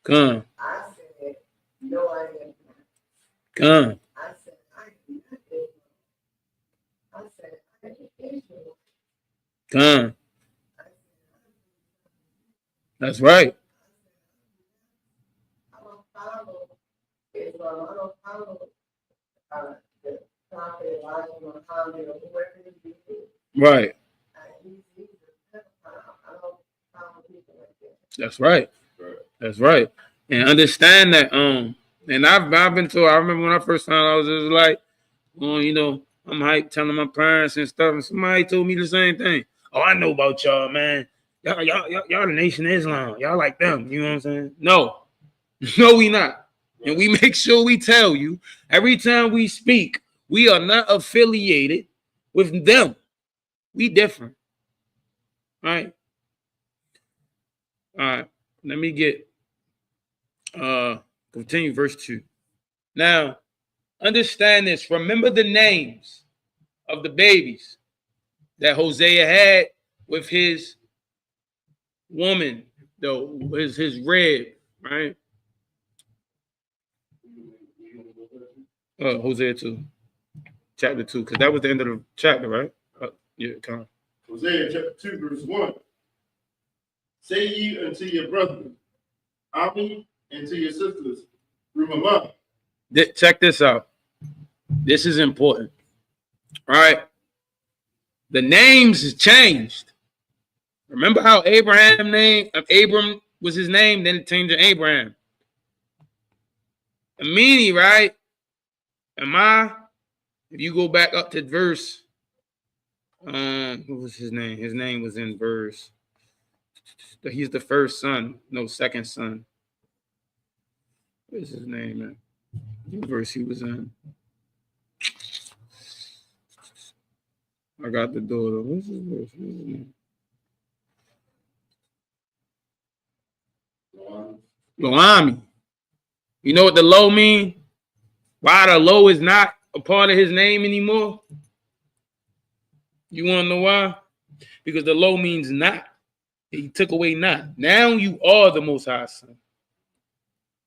Come. I said, no, I am not. Come. I said, I am not Israel. I said, I am Israel. Come. That's right. I don't follow Islam. I don't follow the prophet Elijah Muhammad or whoever it is. Right. He's a pedophile. I don't follow people like that. That's right. That's right. And understand that, and I've been told, I remember when I first found out I was Israelite, you know, I'm hyped telling my parents and stuff, and somebody told me the same thing. Oh, I know about y'all, man. Y'all the Nation of Islam. Y'all like them. You know what I'm saying? No, we not. And we make sure we tell you every time we speak, we are not affiliated with them. We different. Right? All right. Let me get continue verse 2. Now, understand this. Remember the names of the babies that Hosea had with his woman, though, his rib, right? Hosea 2, chapter 2, because that was the end of the chapter, right? Yeah, come on. Hosea chapter 2, verse 1. Say ye unto your brethren, Ami, and to your sisters, Rumamah. Check this out. This is important. All right. The names is changed. Remember how Abram was his name, then it changed to Abraham. Amini, right? If you go back up to verse, what was his name? His name was in verse He's the first son, no second son. What's his name, man? What verse he was in? I got the daughter. What's his verse? What's his name? Loami. You know what the low mean? Why the low is not a part of his name anymore? You want to know why? Because the low means not. He took away not. Now you are the Most High Son.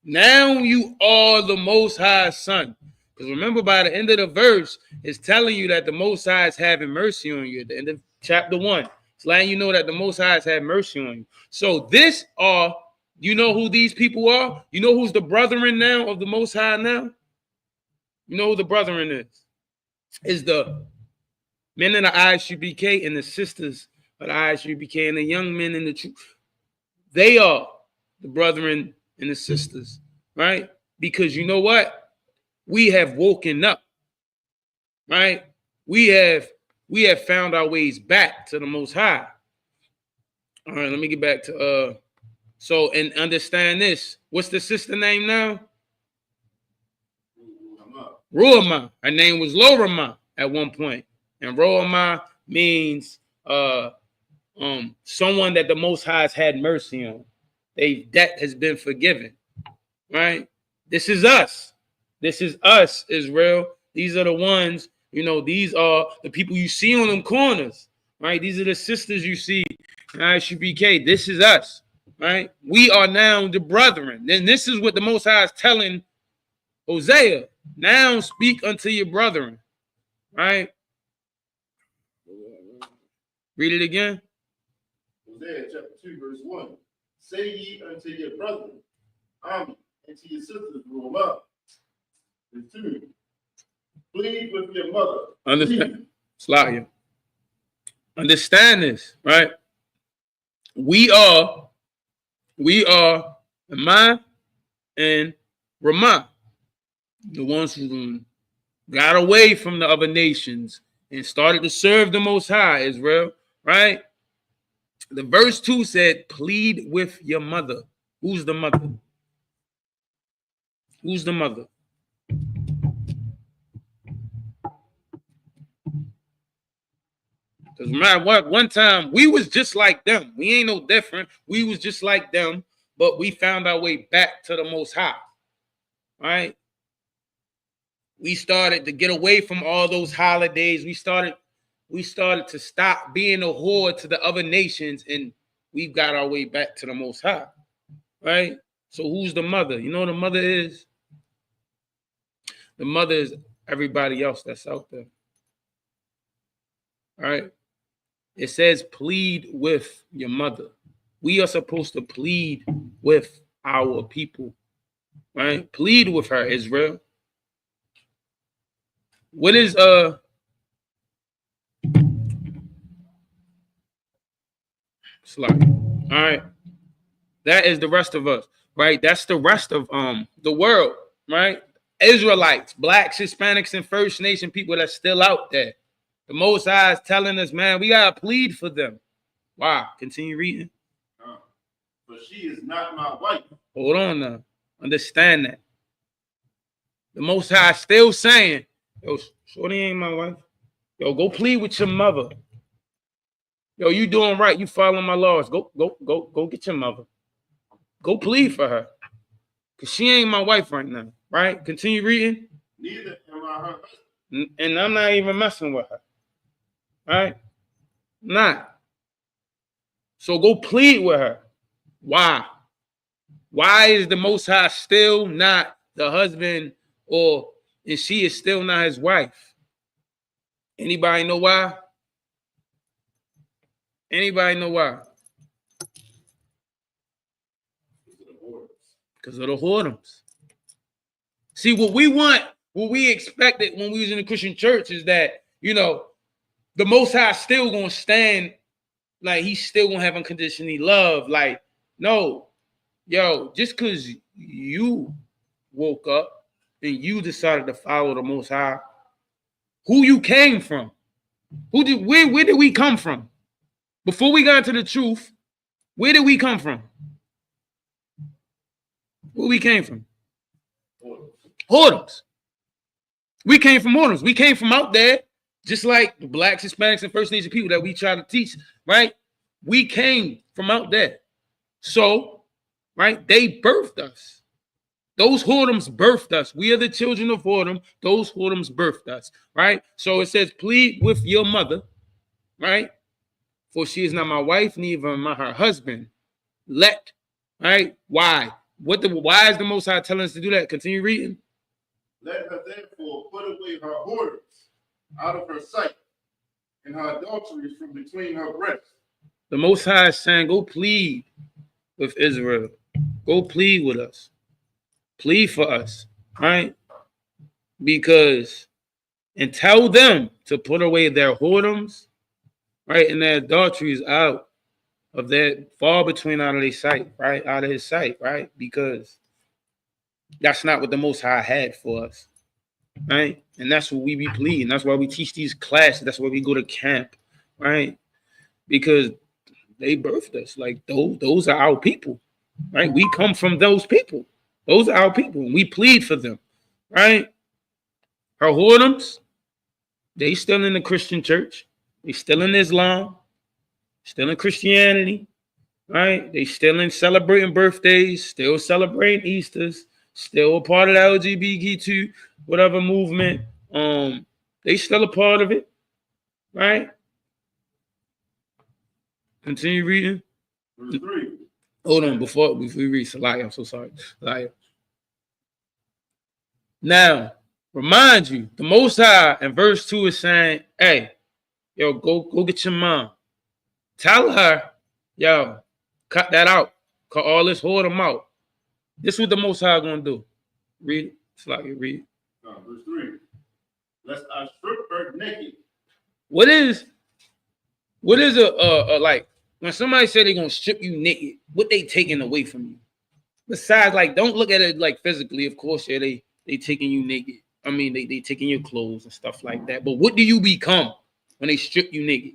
Now you are the Most High Son. Because remember, by the end of the verse, it's telling you that the Most High is having mercy on you. At the end of chapter 1, it's letting you know that the Most High has had mercy on you. So this are, you know who these people are? You know who's the brethren now of the Most High now? You know who the brethren is? Is the men in the ISUBK and the sisters of the ISUBK and the young men in the truth. They are the brethren and the sisters, right? Because you know what? We have woken up, right? We have found our ways back to the Most High. All right, let me get back to so and understand this. What's the sister name now? Ruama. Her name was Lorama at one point. And Ruama means someone that the Most High has had mercy on. Their debt has been forgiven. Right? This is us. This is us, Israel. These are the ones, you know, these are the people you see on them corners. Right? These are the sisters you see in ISUBK. This is us. Right? We are now the brethren. Then this is what the Most High is telling Hosea. Now speak unto your brethren. Right? Read it again. Hosea chapter 2, verse 1. Say ye unto your brethren, Ami, and to your sisters, roll up. Verse 2. Plead with your mother. Understand. Slide. Understand this, right? We are Ramah and Ramah, the ones who got away from the other nations and started to serve the Most High, Israel, right? The verse 2 said, plead with your mother. Who's the mother? Who's the mother? Because remember what, one time we was just like them. We ain't no different. We was just like them, but we found our way back to the Most High, right? We started to get away from all those holidays. We started to stop being a whore to the other nations, and we've got our way back to the Most High, right? So who's the mother? You know what the mother is? The mother is everybody else that's out there, all right? It says plead with your mother. We are supposed to plead with our people, right? Plead with her, Israel. What is all right, that is the rest of us, right? That's the rest of the world, right? Israelites, blacks, Hispanics, and First Nation people that's still out there. The Most High is telling us, man, we gotta plead for them. Wow. Continue reading. For she is not my wife. Hold on now. Understand that. The Most High is still saying, yo, shorty ain't my wife. Yo, go plead with your mother. Yo, you doing right. You following my laws. Go get your mother. Go plead for her. Because she ain't my wife right now. Right? Continue reading. Neither am I her husband. And I'm not even messing with her. Right? Not. So go plead with her. Why? Why is the Most High still not the husband, and she is still not his wife? Anybody know why? Anybody know why? Because of the whoredoms. See, what we want, what we expected when we was in the Christian church is that, you know, the Most High still gonna stand, like he's still gonna have unconditional love. Like, no, yo, just because you woke up and you decided to follow the Most High, who you came from? Where did we come from? Before we got into the truth, Where did we come from? Where we came from? Whoredoms. We came from whoredoms. We came from out there, just like the blacks, Hispanics, and First Nation people that we try to teach, right? We came from out there. So, right, they birthed us. Those whoredoms birthed us. We are the children of whoredom. Those whoredoms birthed us, right? So it says, plead with your mother, right? For she is not my wife, neither am I her husband. Let, right? Why? Why is the Most High telling us to do that? Continue reading. Let her therefore put away her whoredoms out of her sight, and her adulteries from between her breasts. The Most High is saying, go plead with Israel. Go plead with us. Plead for us, right? Because, and tell them to put away their whoredoms, right? And their adulteries out of their, far between out of their sight, right? Out of his sight, right? Because that's not what the Most High had for us, right? And that's what we be pleading. That's why we teach these classes. That's why we go to camp, right? Because they birthed us. Like those are our people, right? We come from those people. Those are our people. And we plead for them, right? Her whoredoms, they still in the Christian church. They still in Islam, still in Christianity, right? They still in celebrating birthdays, still celebrating Easters, still a part of the LGBTQ whatever movement. They still a part of it, right? Continue reading. Verse 3. Hold on, before we read Salaya, I'm so sorry. Salaya. Now, remind you, the Most High in verse 2 is saying, hey, yo, go get your mom. Tell her, yo, cut that out. Cut all this whoredom out. This is what the Most High gonna do. Read it. Salaya, read. Verse 3. Lest I strip her naked. What is a like when somebody say they're gonna strip you naked, what they taking away from you? Besides, like, don't look at it like physically, of course, yeah, they taking you naked. I mean, they taking your clothes and stuff like that. But what do you become when they strip you naked?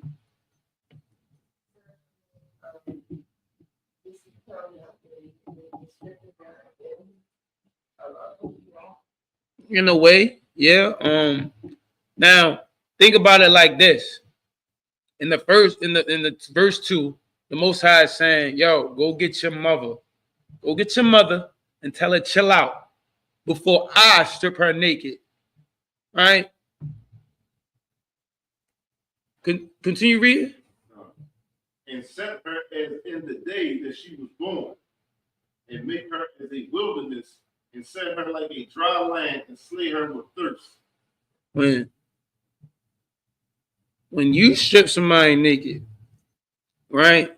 In a way, yeah. Now think about it like this. In the verse 2, the Most High is saying, yo, go get your mother. Go get your mother and tell her chill out before I strip her naked. Right? Continue reading. And set her as in the day that she was born, and make her as a wilderness, and set her like a dry land, and slay her with thirst. When you strip somebody naked, right,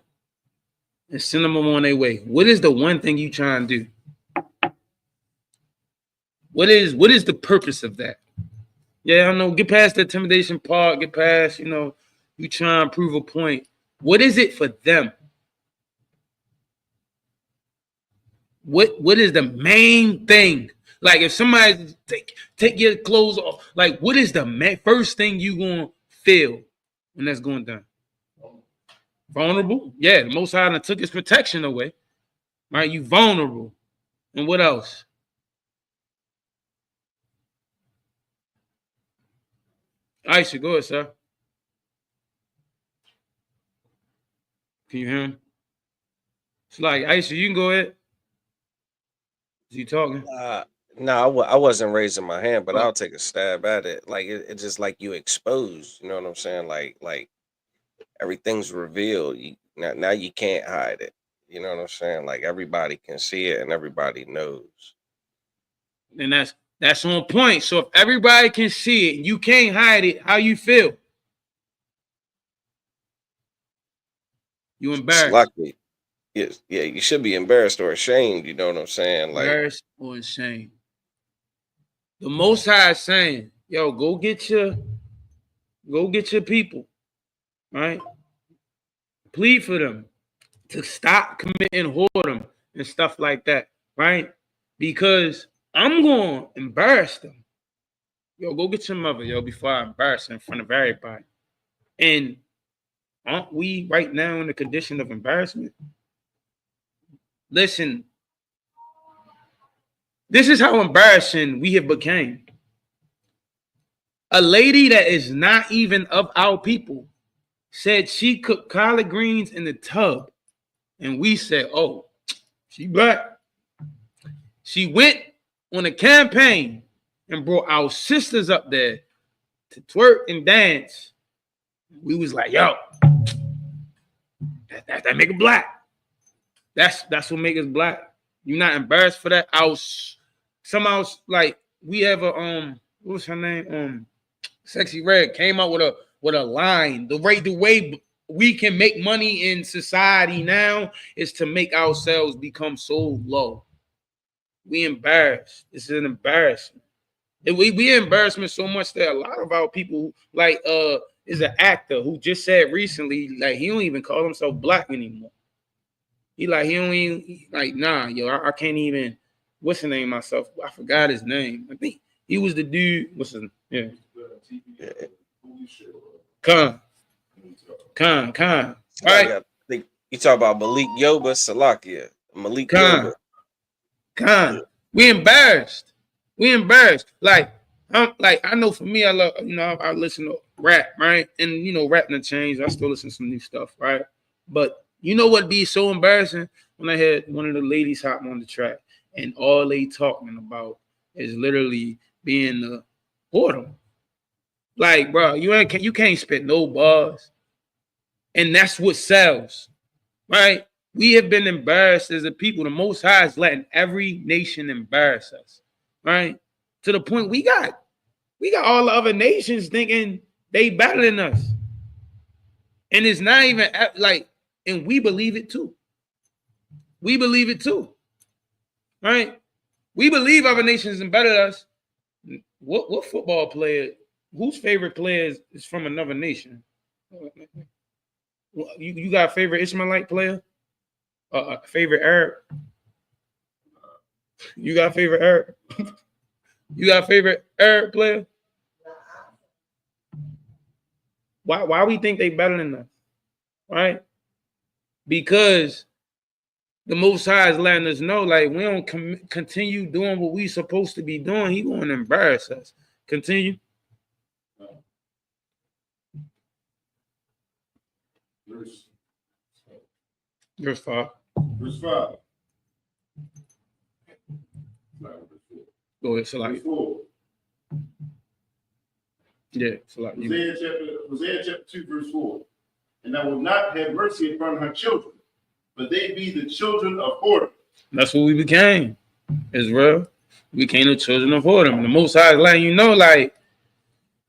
and send them on their way, what is the one thing you trying to do? What is the purpose of that? Yeah, I know. Get past the intimidation part. Get past, you try and prove a point. What is it for them? What is the main thing? Like, if somebody take your clothes off, like, what is the first thing you gonna feel when that's going down? Vulnerable? Yeah, the Most High took his protection away. Right? You vulnerable. And what else? Aisha, go ahead, sir. Can you hear him? It's like, Aisha, you can go ahead. Is he talking? No, I wasn't raising my hand, but I'll take a stab at it. Like it's just like you exposed. You know what I'm saying? Like everything's revealed. Now you can't hide it. You know what I'm saying? Like everybody can see it and everybody knows. And that's on point. So if everybody can see it and you can't hide it, how you feel? You embarrassed. Yes, yeah, you should be embarrassed or ashamed. You know what I'm saying? Like embarrassed or ashamed. The Most High is saying, yo, go get your people, right? Plead for them to stop committing whoredom and stuff like that, right? Because I'm going to embarrass them. Yo, go get your mother, yo, before I embarrass her in front of everybody. And aren't we right now in the condition of embarrassment? listen, this is how embarrassing we have became. A lady that is not even of our people said she cooked collard greens in the tub. And we said, oh, she black. She went on a campaign and brought our sisters up there to twerk and dance. We was like, yo, that make it black. That's what make us black. You're not embarrassed for that. Somehow like we have a what's her name? Sexy Red came out with a line. The way we can make money in society now is to make ourselves become so low. We embarrassed. This is an embarrassment. We embarrassment so much that a lot of our people like is an actor who just said recently like he don't even call himself black anymore. He don't even like nah yo I can't even what's his name myself I forgot his name. I think he was the dude. What's his name? Yeah. Khan. All right. I think you talk about Malik Yoba Salakia. Malik Khan. Yoba. We embarrassed. Like I know for me, I love I listen to rap, right? And rap done changed. I still listen to some new stuff, right? But you know what be so embarrassing when I had one of the ladies hop on the track and all they talking about is literally being the boredom. Like, bro, you can't spit no bars, and that's what sells, right? We have been embarrassed as a people. The Most High is letting every nation embarrass us, right? To the point we got all the other nations thinking they better than us, and it's not even like, and we believe it too. We believe it too, right? We believe other nations are better than us. What football player? Whose favorite player is from another nation? You got a favorite Ishmaelite player? Favorite Arab? You got a favorite Arab? You got a favorite Arab player? Why we think they better than us? Right? Because the Most High is letting us know, like, we don't continue doing what we supposed to be doing. He going to embarrass us. Continue. Verse 5. Verse 5. Go ahead, Salah. Verse 4. Yeah, Salah. Hosea chapter 2, verse 4. And I will not have mercy upon her children, but they be the children of whoredom. That's what we became, Israel. We became the children of whoredom. The Most High is letting you know, like,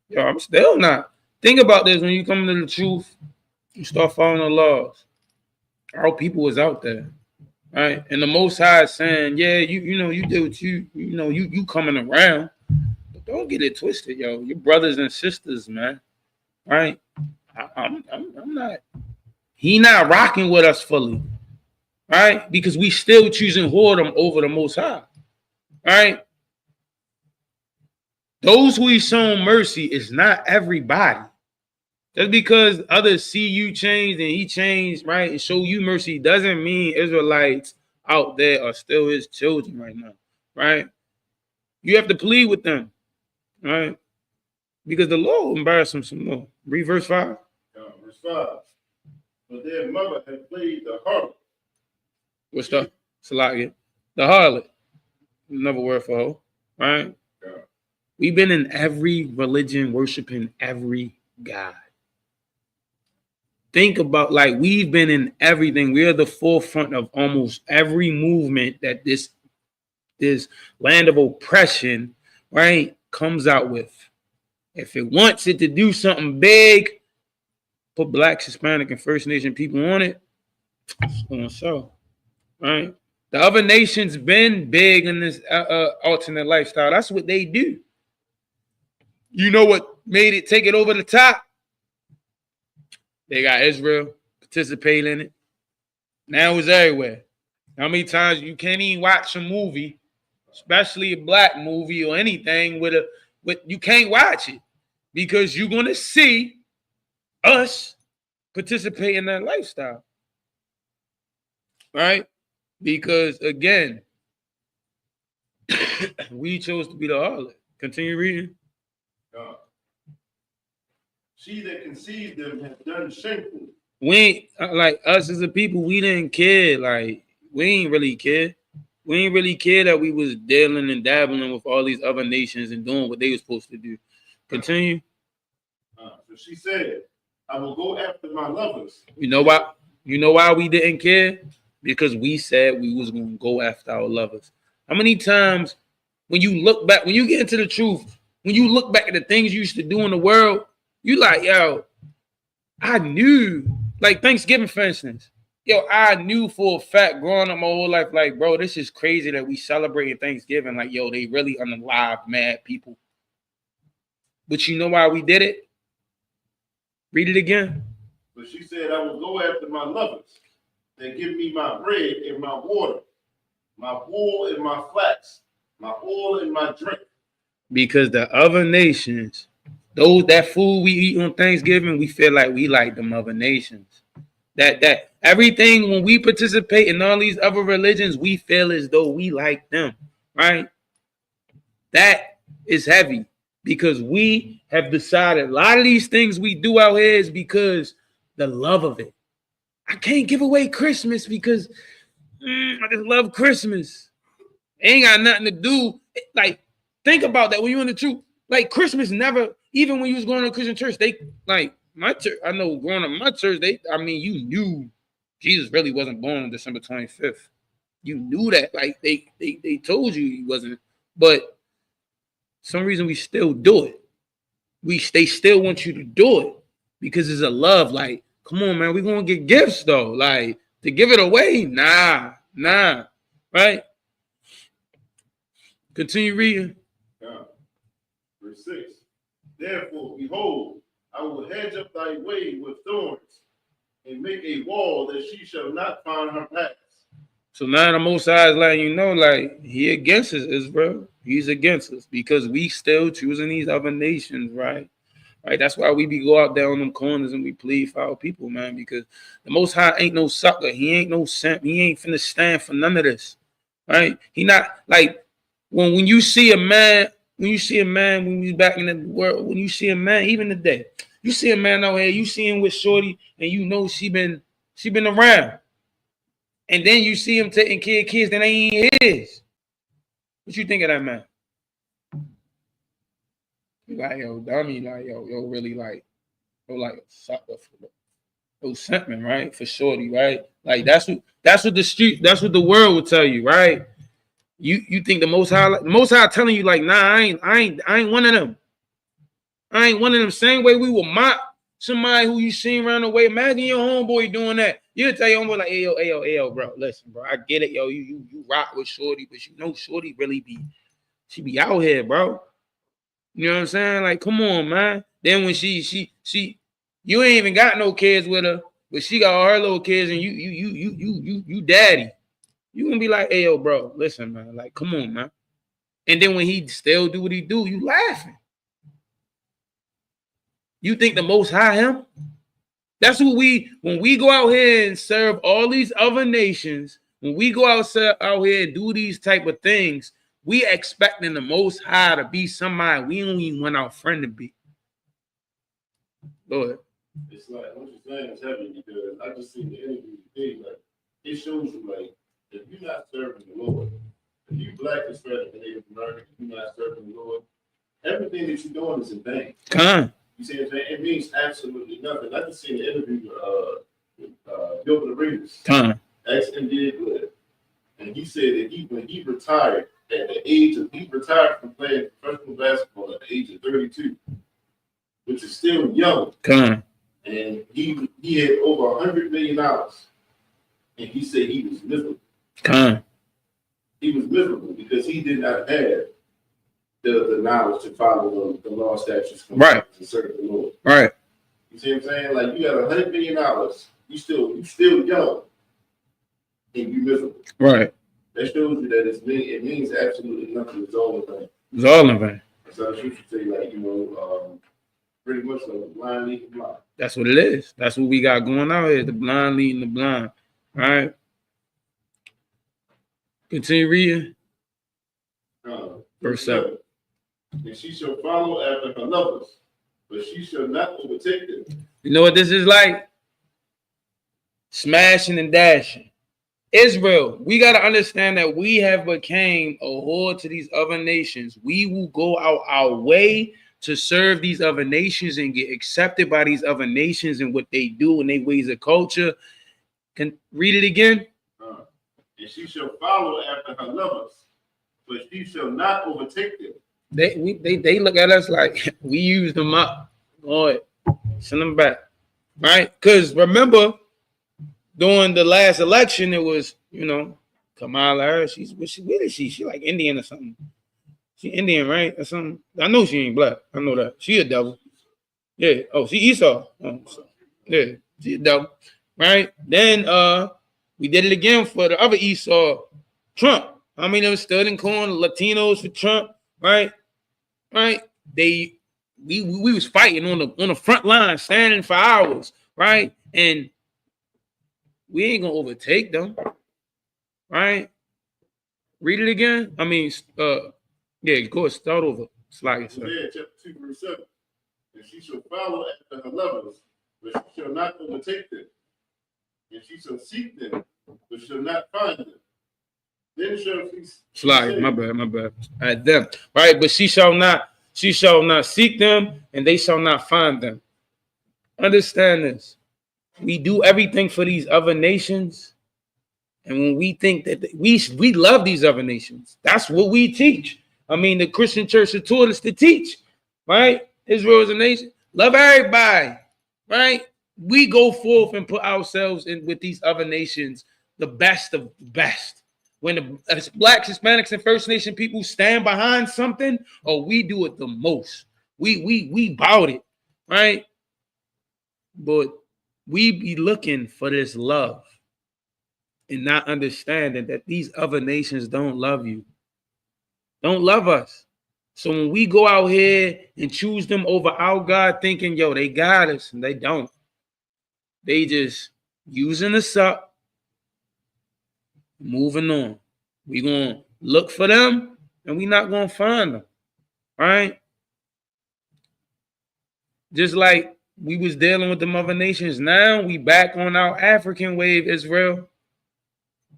yo, I'm still not. Think about this when you come to the truth, you start following the laws. Our people is out there, right? And the Most High is saying, yeah, you did what you coming around, but don't get it twisted, yo. Your brothers and sisters, man, right? I'm not. He not rocking with us fully, right? Because we still choosing whoredom over the Most High, right? Those who he's shown mercy is not everybody. Just because others see you change and he changed, right, and show you mercy doesn't mean Israelites out there are still his children right now, right? You have to plead with them, right? Because the Lord will embarrass them some more. Read verse 5. Verse 5. But their mother had played the harlot. What's the Salakia? The harlot. Another word for her, right? Yeah. We've been in every religion worshiping every God. Think about, like, we've been in everything. We're the forefront of almost every movement that this land of oppression, right, comes out with. If it wants it to do something big, put Black, Hispanic, and First Nation people on it, it's going to show, right? The other nations been big in this alternate lifestyle. That's what they do. You know what made it take it over the top? They got Israel participate in it. Now it's everywhere. How many times you can't even watch a movie, especially a Black movie or anything with you can't watch it because you're gonna see us participate in that lifestyle, right? Because again, we chose to be the harlot. Continue reading. She that conceived them has done shamefully. We ain't like us as a people, we didn't care. Like, we ain't really care. We ain't really care that we was dealing and dabbling with all these other nations and doing what they were supposed to do. Continue. So she said, I will go after my lovers. You know why? You know why we didn't care? Because we said we was gonna go after our lovers. How many times when you look back, when you get into the truth, when you look back at the things you used to do in the world, you like, yo, I knew, like Thanksgiving, for instance. Yo, I knew for a fact growing up my whole life, like, bro, this is crazy that we celebrating Thanksgiving. Like, yo, they really unalive mad people. But you know why we did it? Read it again. But she said, I will go after my lovers. They give me my bread and my water, my wool and my flax, my oil and my drink. Because the other nations, that food we eat on Thanksgiving, we feel like we like them other nations. That everything when we participate in all these other religions, we feel as though we like them, right? That is heavy because we have decided a lot of these things we do out here is because the love of it. I can't give away Christmas because I just love Christmas. It ain't got nothing to do. Like, think about that when you're in the truth. Like, Christmas never, even when you was going to Christian church, they, like, my church, I know growing up in my church, you knew Jesus really wasn't born on December 25th. You knew that. Like, they told you he wasn't. But for some reason, we still do it. They still want you to do it because it's a love. Like, come on, man, we're going to get gifts, though. Like, to give it away? Nah. Right? Continue reading. Verse 6. Therefore, behold, I will hedge up thy way with thorns and make a wall that she shall not find her paths. So now the Most High is letting you know, like, he against us, bro. He's against us because we still choosing these other nations, right? Right. That's why we be go out there on them corners and we plead for our people, man, because the Most High ain't no sucker. He ain't no simp. He ain't finna stand for none of this, right? He not like when you see a man, when we back in the world, when you see a man, even today, you see a man out here, you see him with shorty, and you know she been around, and then you see him taking care of kids that ain't his. What you think of that man? Like, yo, dummy, like, yo, really, like a sucker for those simping, right? For shorty, right? Like, that's what the world will tell you, right? You think the Most High telling you, like, nah, I ain't one of them. I ain't one of them. Same way we will mock somebody who you seen around the way. Imagine your homeboy doing that. You'll tell your homeboy, like, hey, yo, bro, listen, bro, I get it, yo, you rock with shorty, but you know shorty really she be out here, bro. You know what I'm saying? Like, come on, man. Then when she you ain't even got no kids with her, but she got all her little kids, and you daddy. You gonna be like, hey, yo, bro, listen, man. Like, come on, man. And then when he still do what he do, you laughing. You think the Most High him? That's what when we go out here and serve all these other nations, when we go out here and do these type of things, we expecting the Most High to be somebody we don't even want our friend to be. Go ahead. It's like what you're saying is heavy because I just seen the interview today. Like, it shows you, like, if you're not serving the Lord, if you black, Hispanic, and Native American, if you're not serving the Lord, everything that you're doing is in vain. Come on. You see what I'm saying? It means absolutely nothing. I just seen the interview with Gilbert Arenas. Come on. Ex-NBA player. And he said that when he retired at the age of, he retired from playing professional basketball at the age of 32, which is still young. Come on. And he had over $100 million. And he said he was miserable. Come on. He was miserable because he did not have the knowledge to follow the law, statutes, right, and serve the Lord. Right. You see what I'm saying? Like, you got $100 million, you still young, and you miserable. Right. That shows you that it means absolutely nothing. It's all in vain. It's all in vain. So I should say, like, pretty much like the blind leading the blind. That's what it is. That's what we got going out here. The blind leading the blind. All right. Continue reading. Verse 7. And she shall follow after her lovers, but she shall not overtake them. You know what this is like? Smashing and dashing. Israel, we got to understand that we have became a whore to these other nations. We will go out our way to serve these other nations and get accepted by these other nations and what they do and their ways of culture. Can read it again. And she shall follow after her lovers, but she shall not overtake them. They look at us like we used them up. Lord, send them back. Right? Because remember, during the last election, it was, Kamala Harris. Where is she? She like Indian or something. She Indian, right? Or something. I know she ain't black. I know that. She a devil. Yeah. Oh, she Esau. Oh, yeah, she a devil. Right? Then we did it again for the other Esau, Trump. I mean, they stood and calling Latinos for Trump, right? Right? We was fighting on the front line, standing for hours, right? And we ain't gonna overtake them, right? Read it again. I mean, yeah, go ahead, start over. Slide yourself. Isaiah chapter 2, verse 7. And she shall follow after her lovers, but she shall not overtake them. And she shall seek them, but shall not find them. Then shall she slide. My bad. At them, right? But she shall not seek them, and they shall not find them. Understand this. We do everything for these other nations, and when we think that we love these other nations, that's what we teach. I mean, the Christian church has taught us to teach, right? Israel is a nation. Love everybody, right? We go forth and put ourselves in with these other nations, the best of the best. When the Blacks, Hispanics, and First Nation people stand behind something, or we do it the most. We bout it, right? But we be looking for this love and not understanding that these other nations don't love you, don't love us. So when we go out here and choose them over our God, thinking, yo, they got us, and they don't. They just using us up, moving on. We're going to look for them, and we're not going to find them, right? Just like we was dealing with the other nations, now we back on our African wave, Israel.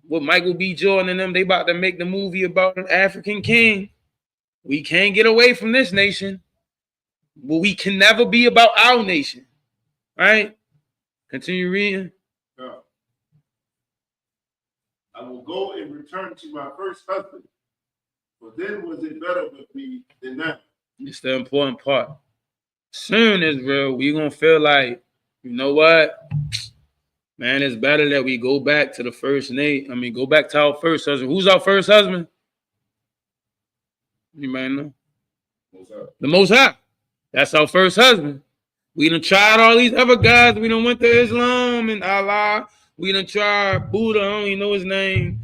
With Michael B. Jordan and them, they about to make the movie about an African king. We can't get away from this nation, but we can never be about our nation, right? Continue reading. I will go and return to my first husband, for then was it better with me than now. It's the important part. Soon, Israel, we're going to feel like, you know what? Man, it's better that we go back to the first Nate. I mean, go back to our first husband. Who's our first husband? You might know. The Most High. That's our first husband. We done tried all these other guys. We done went to Islam and Allah. We done tried Buddha. I don't even know his name.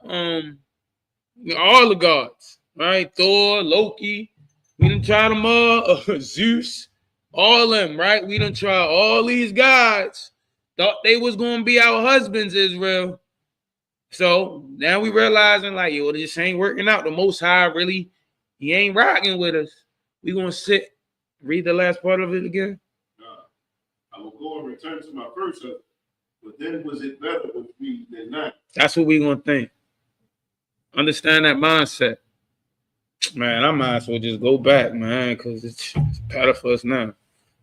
All the gods, right? Thor, Loki. We done tried them all. Zeus. All of them, right? We done tried all these gods. Thought they was going to be our husbands, Israel. So now we realizing like, yo, this ain't working out. The Most High really, he ain't rocking with us. We going to sit. Read the last part of it again. I will go and return to my first husband, but then was it better with me than not? That's what we going to think. Understand that mindset. Man, I might as well just go back, man, because it's better for us now.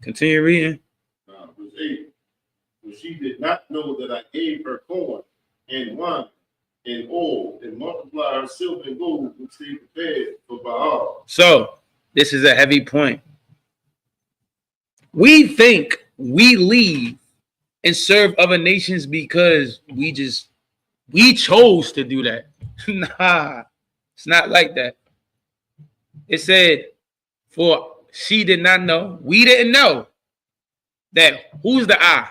Continue reading. Verse 8. For she did not know that I gave her corn and wine and oil and multiplied her silver and gold, which they prepared for Baal. So, this is a heavy point. We think we leave and serve other nations because we chose to do that. Nah, it's not like that. It said, for she did not know, we didn't know that who's the I?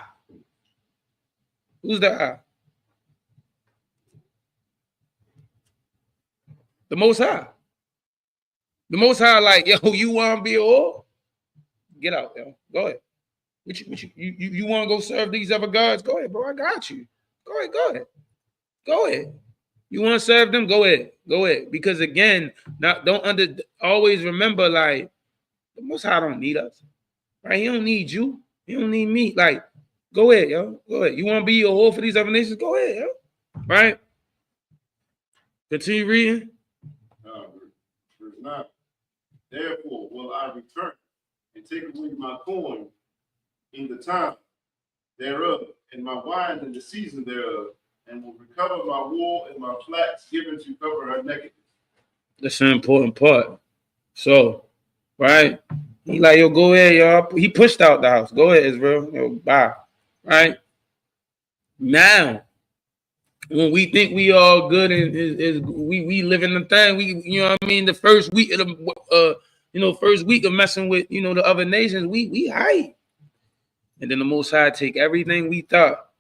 Who's the I? The Most High. The Most High, like, yo, you want to be a whore? Get out, yo. Go ahead. You want to go serve these other gods? Go ahead, bro. I got you. Go ahead. You want to serve them? Go ahead. Go ahead. Because again, always remember, like, the Most High don't need us. Right? He don't need you. He don't need me. Like, go ahead, yo. Go ahead. You want to be a whore for these other nations? Go ahead, yo. Right? Continue reading. Verse 9. Therefore will I return and take away my corn in the time thereof, and my wine in the season thereof, and will recover my wool and my flax given to cover her nakedness. That's an important part. So, right? He like, yo, go ahead, y'all. He pushed out the house. Go ahead, Israel. Yo, bye. Right? Now, when we think we all good and we live in the thing, you know what I mean? The first week of the first week of messing with, the other nations, we hype. And then the Most High take everything we thought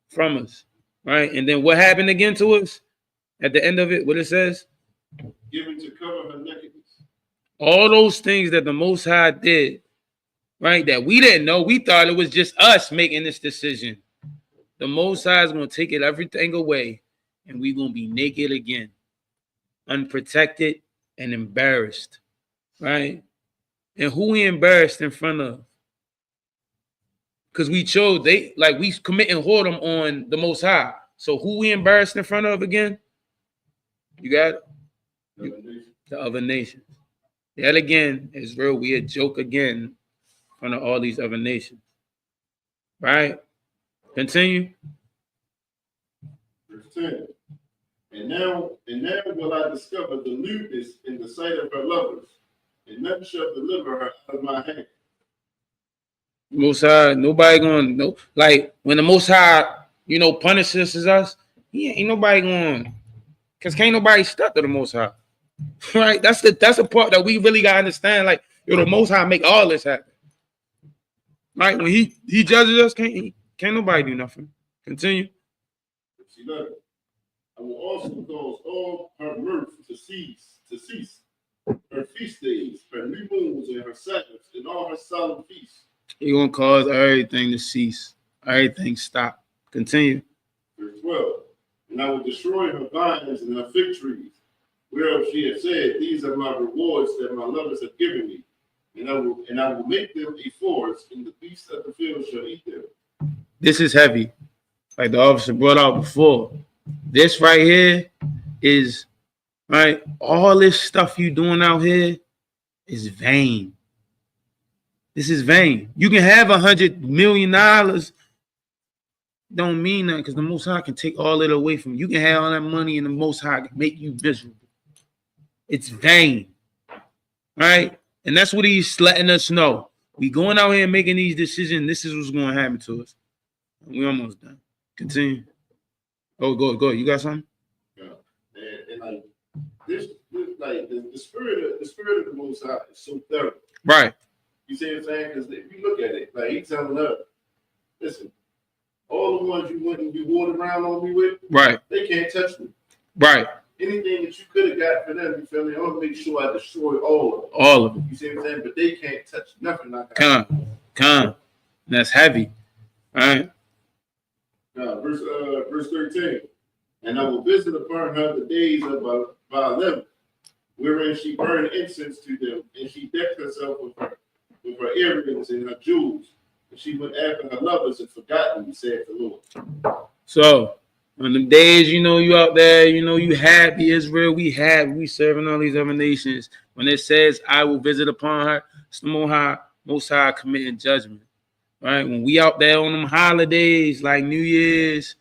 from us, right? And then what happened again to us at the end of it? What it says? Given to cover her nakedness. All those things that the Most High did, right? That we didn't know. We thought it was just us making this decision. The Most High is going to take everything away, and we're going to be naked again, unprotected and embarrassed, right? And who we embarrassed in front of? Because we chose, we committing whoredom on the Most High. So who we embarrassed in front of again? You got it? The other nations. That again is real. We a joke again in front of all these other nations. Right? Continue. Verse 10. And now will I discover the lewdness in the sight of her lovers, and none shall deliver her out of my hand. Most High, nobody gonna know. Like when the Most High, punishes us, ain't nobody going, because can't nobody step to the Most High. Right? That's the part that we really gotta understand. Like, the Most High make all this happen. Right? When he judges us, can't nobody do nothing. Continue. I will also cause all her mirth to cease, her feast days, her new moons, and her Sabbaths, and all her solemn feasts. He gonna cause everything to cease, everything stop. Continue. Verse 12. And I will destroy her vines and her fig trees, whereof she has said, these are my rewards that my lovers have given me. And I will make them a forest, and the beasts of the field shall eat them. This is heavy, like the officer brought out before. This right here is, right, all this stuff you doing out here is vain. This is vain. You can have $100 million. Don't mean nothing, because the Most High can take all it away from you. You can have all that money, and the Most High can make you miserable. It's vain. Right? And that's what he's letting us know. We going out here and making these decisions. This is what's going to happen to us. We almost done. Continue. Oh, go. You got something? Yeah. And like this like the spirit of the Most High is so thorough. Right. You see what I'm saying? Because if you look at it, like he's telling her, listen, all the ones you went and you walked around on me with, right? They can't touch me. Right. Anything that you could have got for them, you feel me? I want to make sure I destroy all of them. All of them. You see what I'm saying? But they can't touch nothing like that. Come. That's heavy. All right. Verse 13. And I will visit upon her the days of Baalim, wherein she burned incense to them, and she decked herself with her earrings and her jewels. And she went after her lovers and forgot me, said the Lord. So on the days, you out there, you happy, Israel, we serving all these other nations. When it says, I will visit upon her, it's the Most High committing judgment. Right? When we out there on them holidays like New Year's,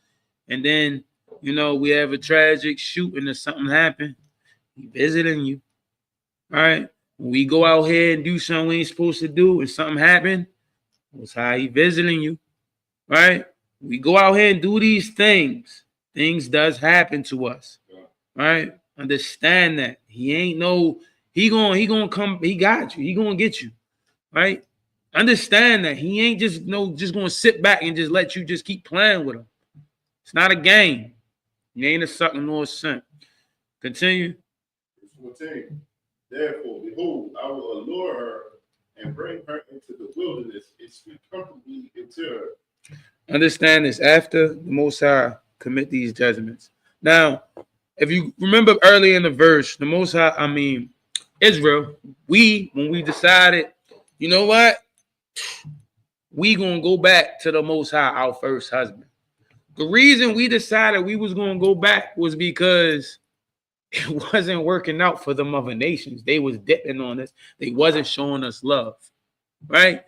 and then, we have a tragic shooting or something happen, he visiting you. Right? When we go out here and do something we ain't supposed to do and something happen, Most High, he visiting you. Right? We go out here and do these things. Things does happen to us. Right? Understand that. He gonna come, he got you. He gonna get you. Right? Understand that he ain't just gonna sit back and just let you just keep playing with him. It's not a game. He ain't a sucker nor a simp. Continue. Verse 14. Therefore, behold, I will allure her and bring her into the wilderness and speak comfortably into her. Understand this. After the Most High commit these judgments. Now, if you remember earlier in the verse, the Most High, Israel, when we decided, you know what? We gonna go back to the Most High, our first husband. The reason we decided we was gonna go back was because it wasn't working out for the other nations. They was dipping on us. They wasn't showing us love, right?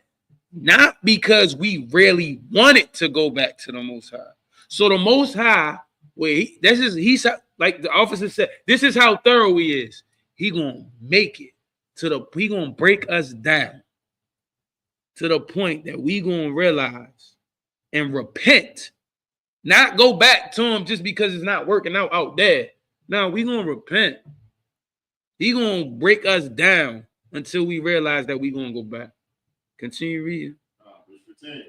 Not because we really wanted to go back to the Most High. So the Most High, he's like the officer said, this is how thorough he is. He gonna make it he gonna break us down to the point that we gonna realize and repent, not go back to him just because it's not working out there. No, we gonna repent. He gonna break us down until we realize that we gonna go back. Continue reading. Verse 15.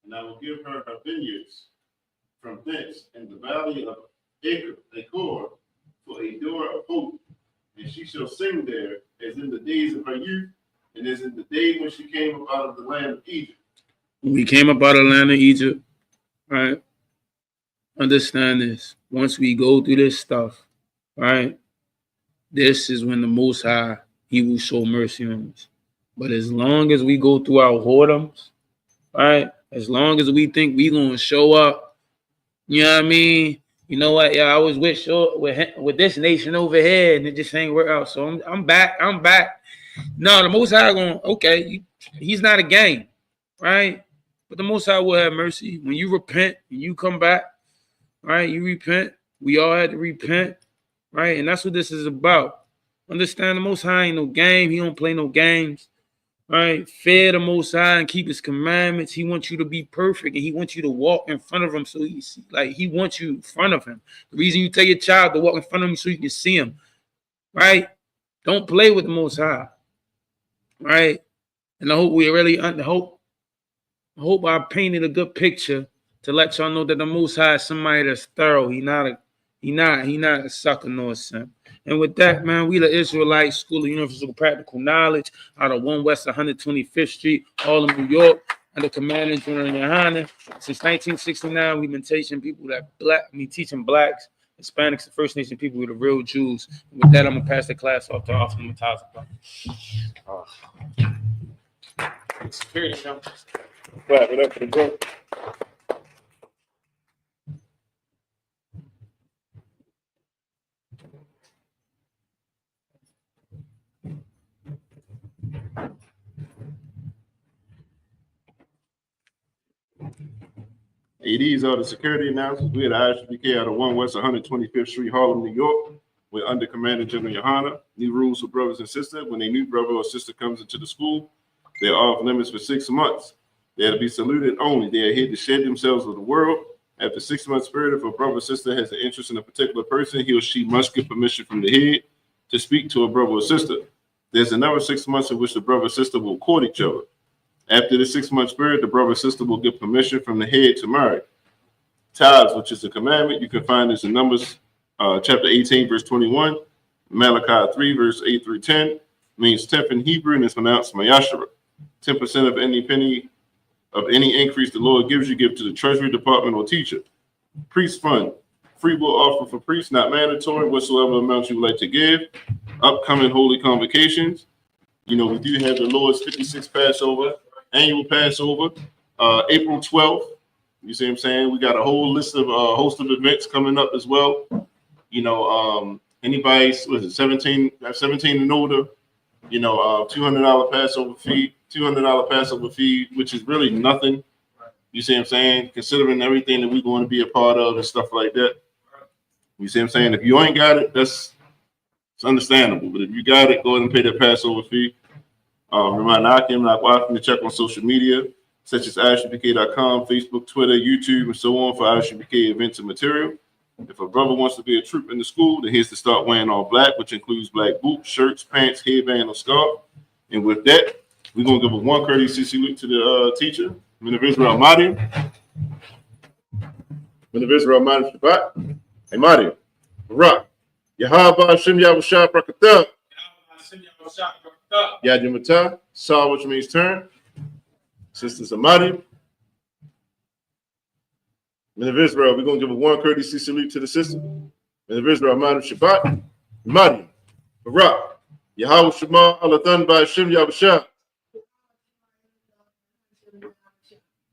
And I will give her vineyards from thence in the valley of Achor for a door of hope, and she shall sing there as in the days of her youth, and as in the day when she came up out of the land of Egypt. We came up out of the land of Egypt, right? Understand this. Once we go through this stuff, right? This is when the Most High, he will show mercy on us. But as long as we go through our whoredoms, right? As long as we think we gonna show up, you know what I mean? You know what? Yeah, I was with this nation over here, and it just ain't work out. So I'm back. No, the Most High he's not a game, right? But the Most High will have mercy when you repent and you come back, right? You repent. We all had to repent, right? And that's what this is about. Understand, the Most High ain't no game. He don't play no games. Right, fear the Most High and keep His commandments. He wants you to be perfect, and He wants you to walk in front of Him. So He wants you in front of Him. The reason you tell your child to walk in front of Him so you can see Him. Right? Don't play with the Most High. Right? And I hope I painted a good picture to let y'all know that the Most High is somebody that's thorough. He not a sucker nor a simp. And with that, man, we the Israelite School of Universal Practical Knowledge out of 1 West 125th Street, Harlem, New York, under Command and General Yohana. Since 1969, we've been teaching people teaching blacks, Hispanics, and First Nation people who are the real Jews. And with that, I'm gonna pass the class off to Officer Mataza. Security numbers. Clap it up for the bro. Hey, these are the security announcements. We at ISBK out of 1 West 125th Street, Harlem, New York. We're under Commander General Yohana. New rules for brothers and sisters. When a new brother or sister comes into the school, they're off limits for 6 months. They're to be saluted only. They are here to shed themselves with the world. After 6 months period, if a brother or sister has an interest in a particular person, he or she must get permission from the head to speak to a brother or sister. There's another 6 months in which the brother or sister will court each other. After the 6 months period, the brother or sister will get permission from the head to marry. Tithes, which is a commandment, you can find this in Numbers chapter 18, verse 21, Malachi 3, verse 8 through 10, means 10th in Hebrew, and it's pronounced Mayashara. 10% of any penny of any increase the Lord gives you, give to the treasury department or teacher. Priest fund, free will offer for priests, not mandatory, whatsoever amount you would like to give. Upcoming holy convocations. You know, we do have the Lord's 56th Passover, annual Passover, April 12th. You see what I'm saying? We got a whole list of host of events coming up as well. You know, anybody, was it 17 and older, you know, $200 Passover fee, which is really nothing. You see what I'm saying? Considering everything that we're going to be a part of and stuff like that. You see what I'm saying? If you ain't got it, it's understandable. But if you got it, go ahead and pay that Passover fee. Remind Akim, like watching to check on social media, such as ISUPK.com, Facebook, Twitter, YouTube, and so on for ISUPK events and material. If a brother wants to be a troop in the school, then he's to start wearing all black, which includes black boots, shirts, pants, headband, or scarf. And with that, we're going to give a one courtesy salute to the teacher, Men of Israel Mahdi. Men of Israel Mahdi Shabbat. Hey, Mahdi, Barak, Yahaba Hashem Yahushua Brakatah. Yadimata, Saw, which means turn. Sisters Amadi. Men of Israel, we're going to give a one courtesy salute to the sister. Men of Israel, Madam Shabbat, Mariam, Barak, Yahweh Shema, Alathan by Hashem Yahweh.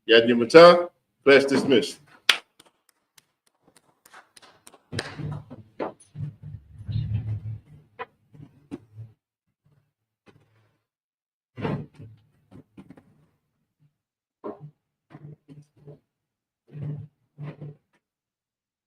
Yadni Matah, class dismissed.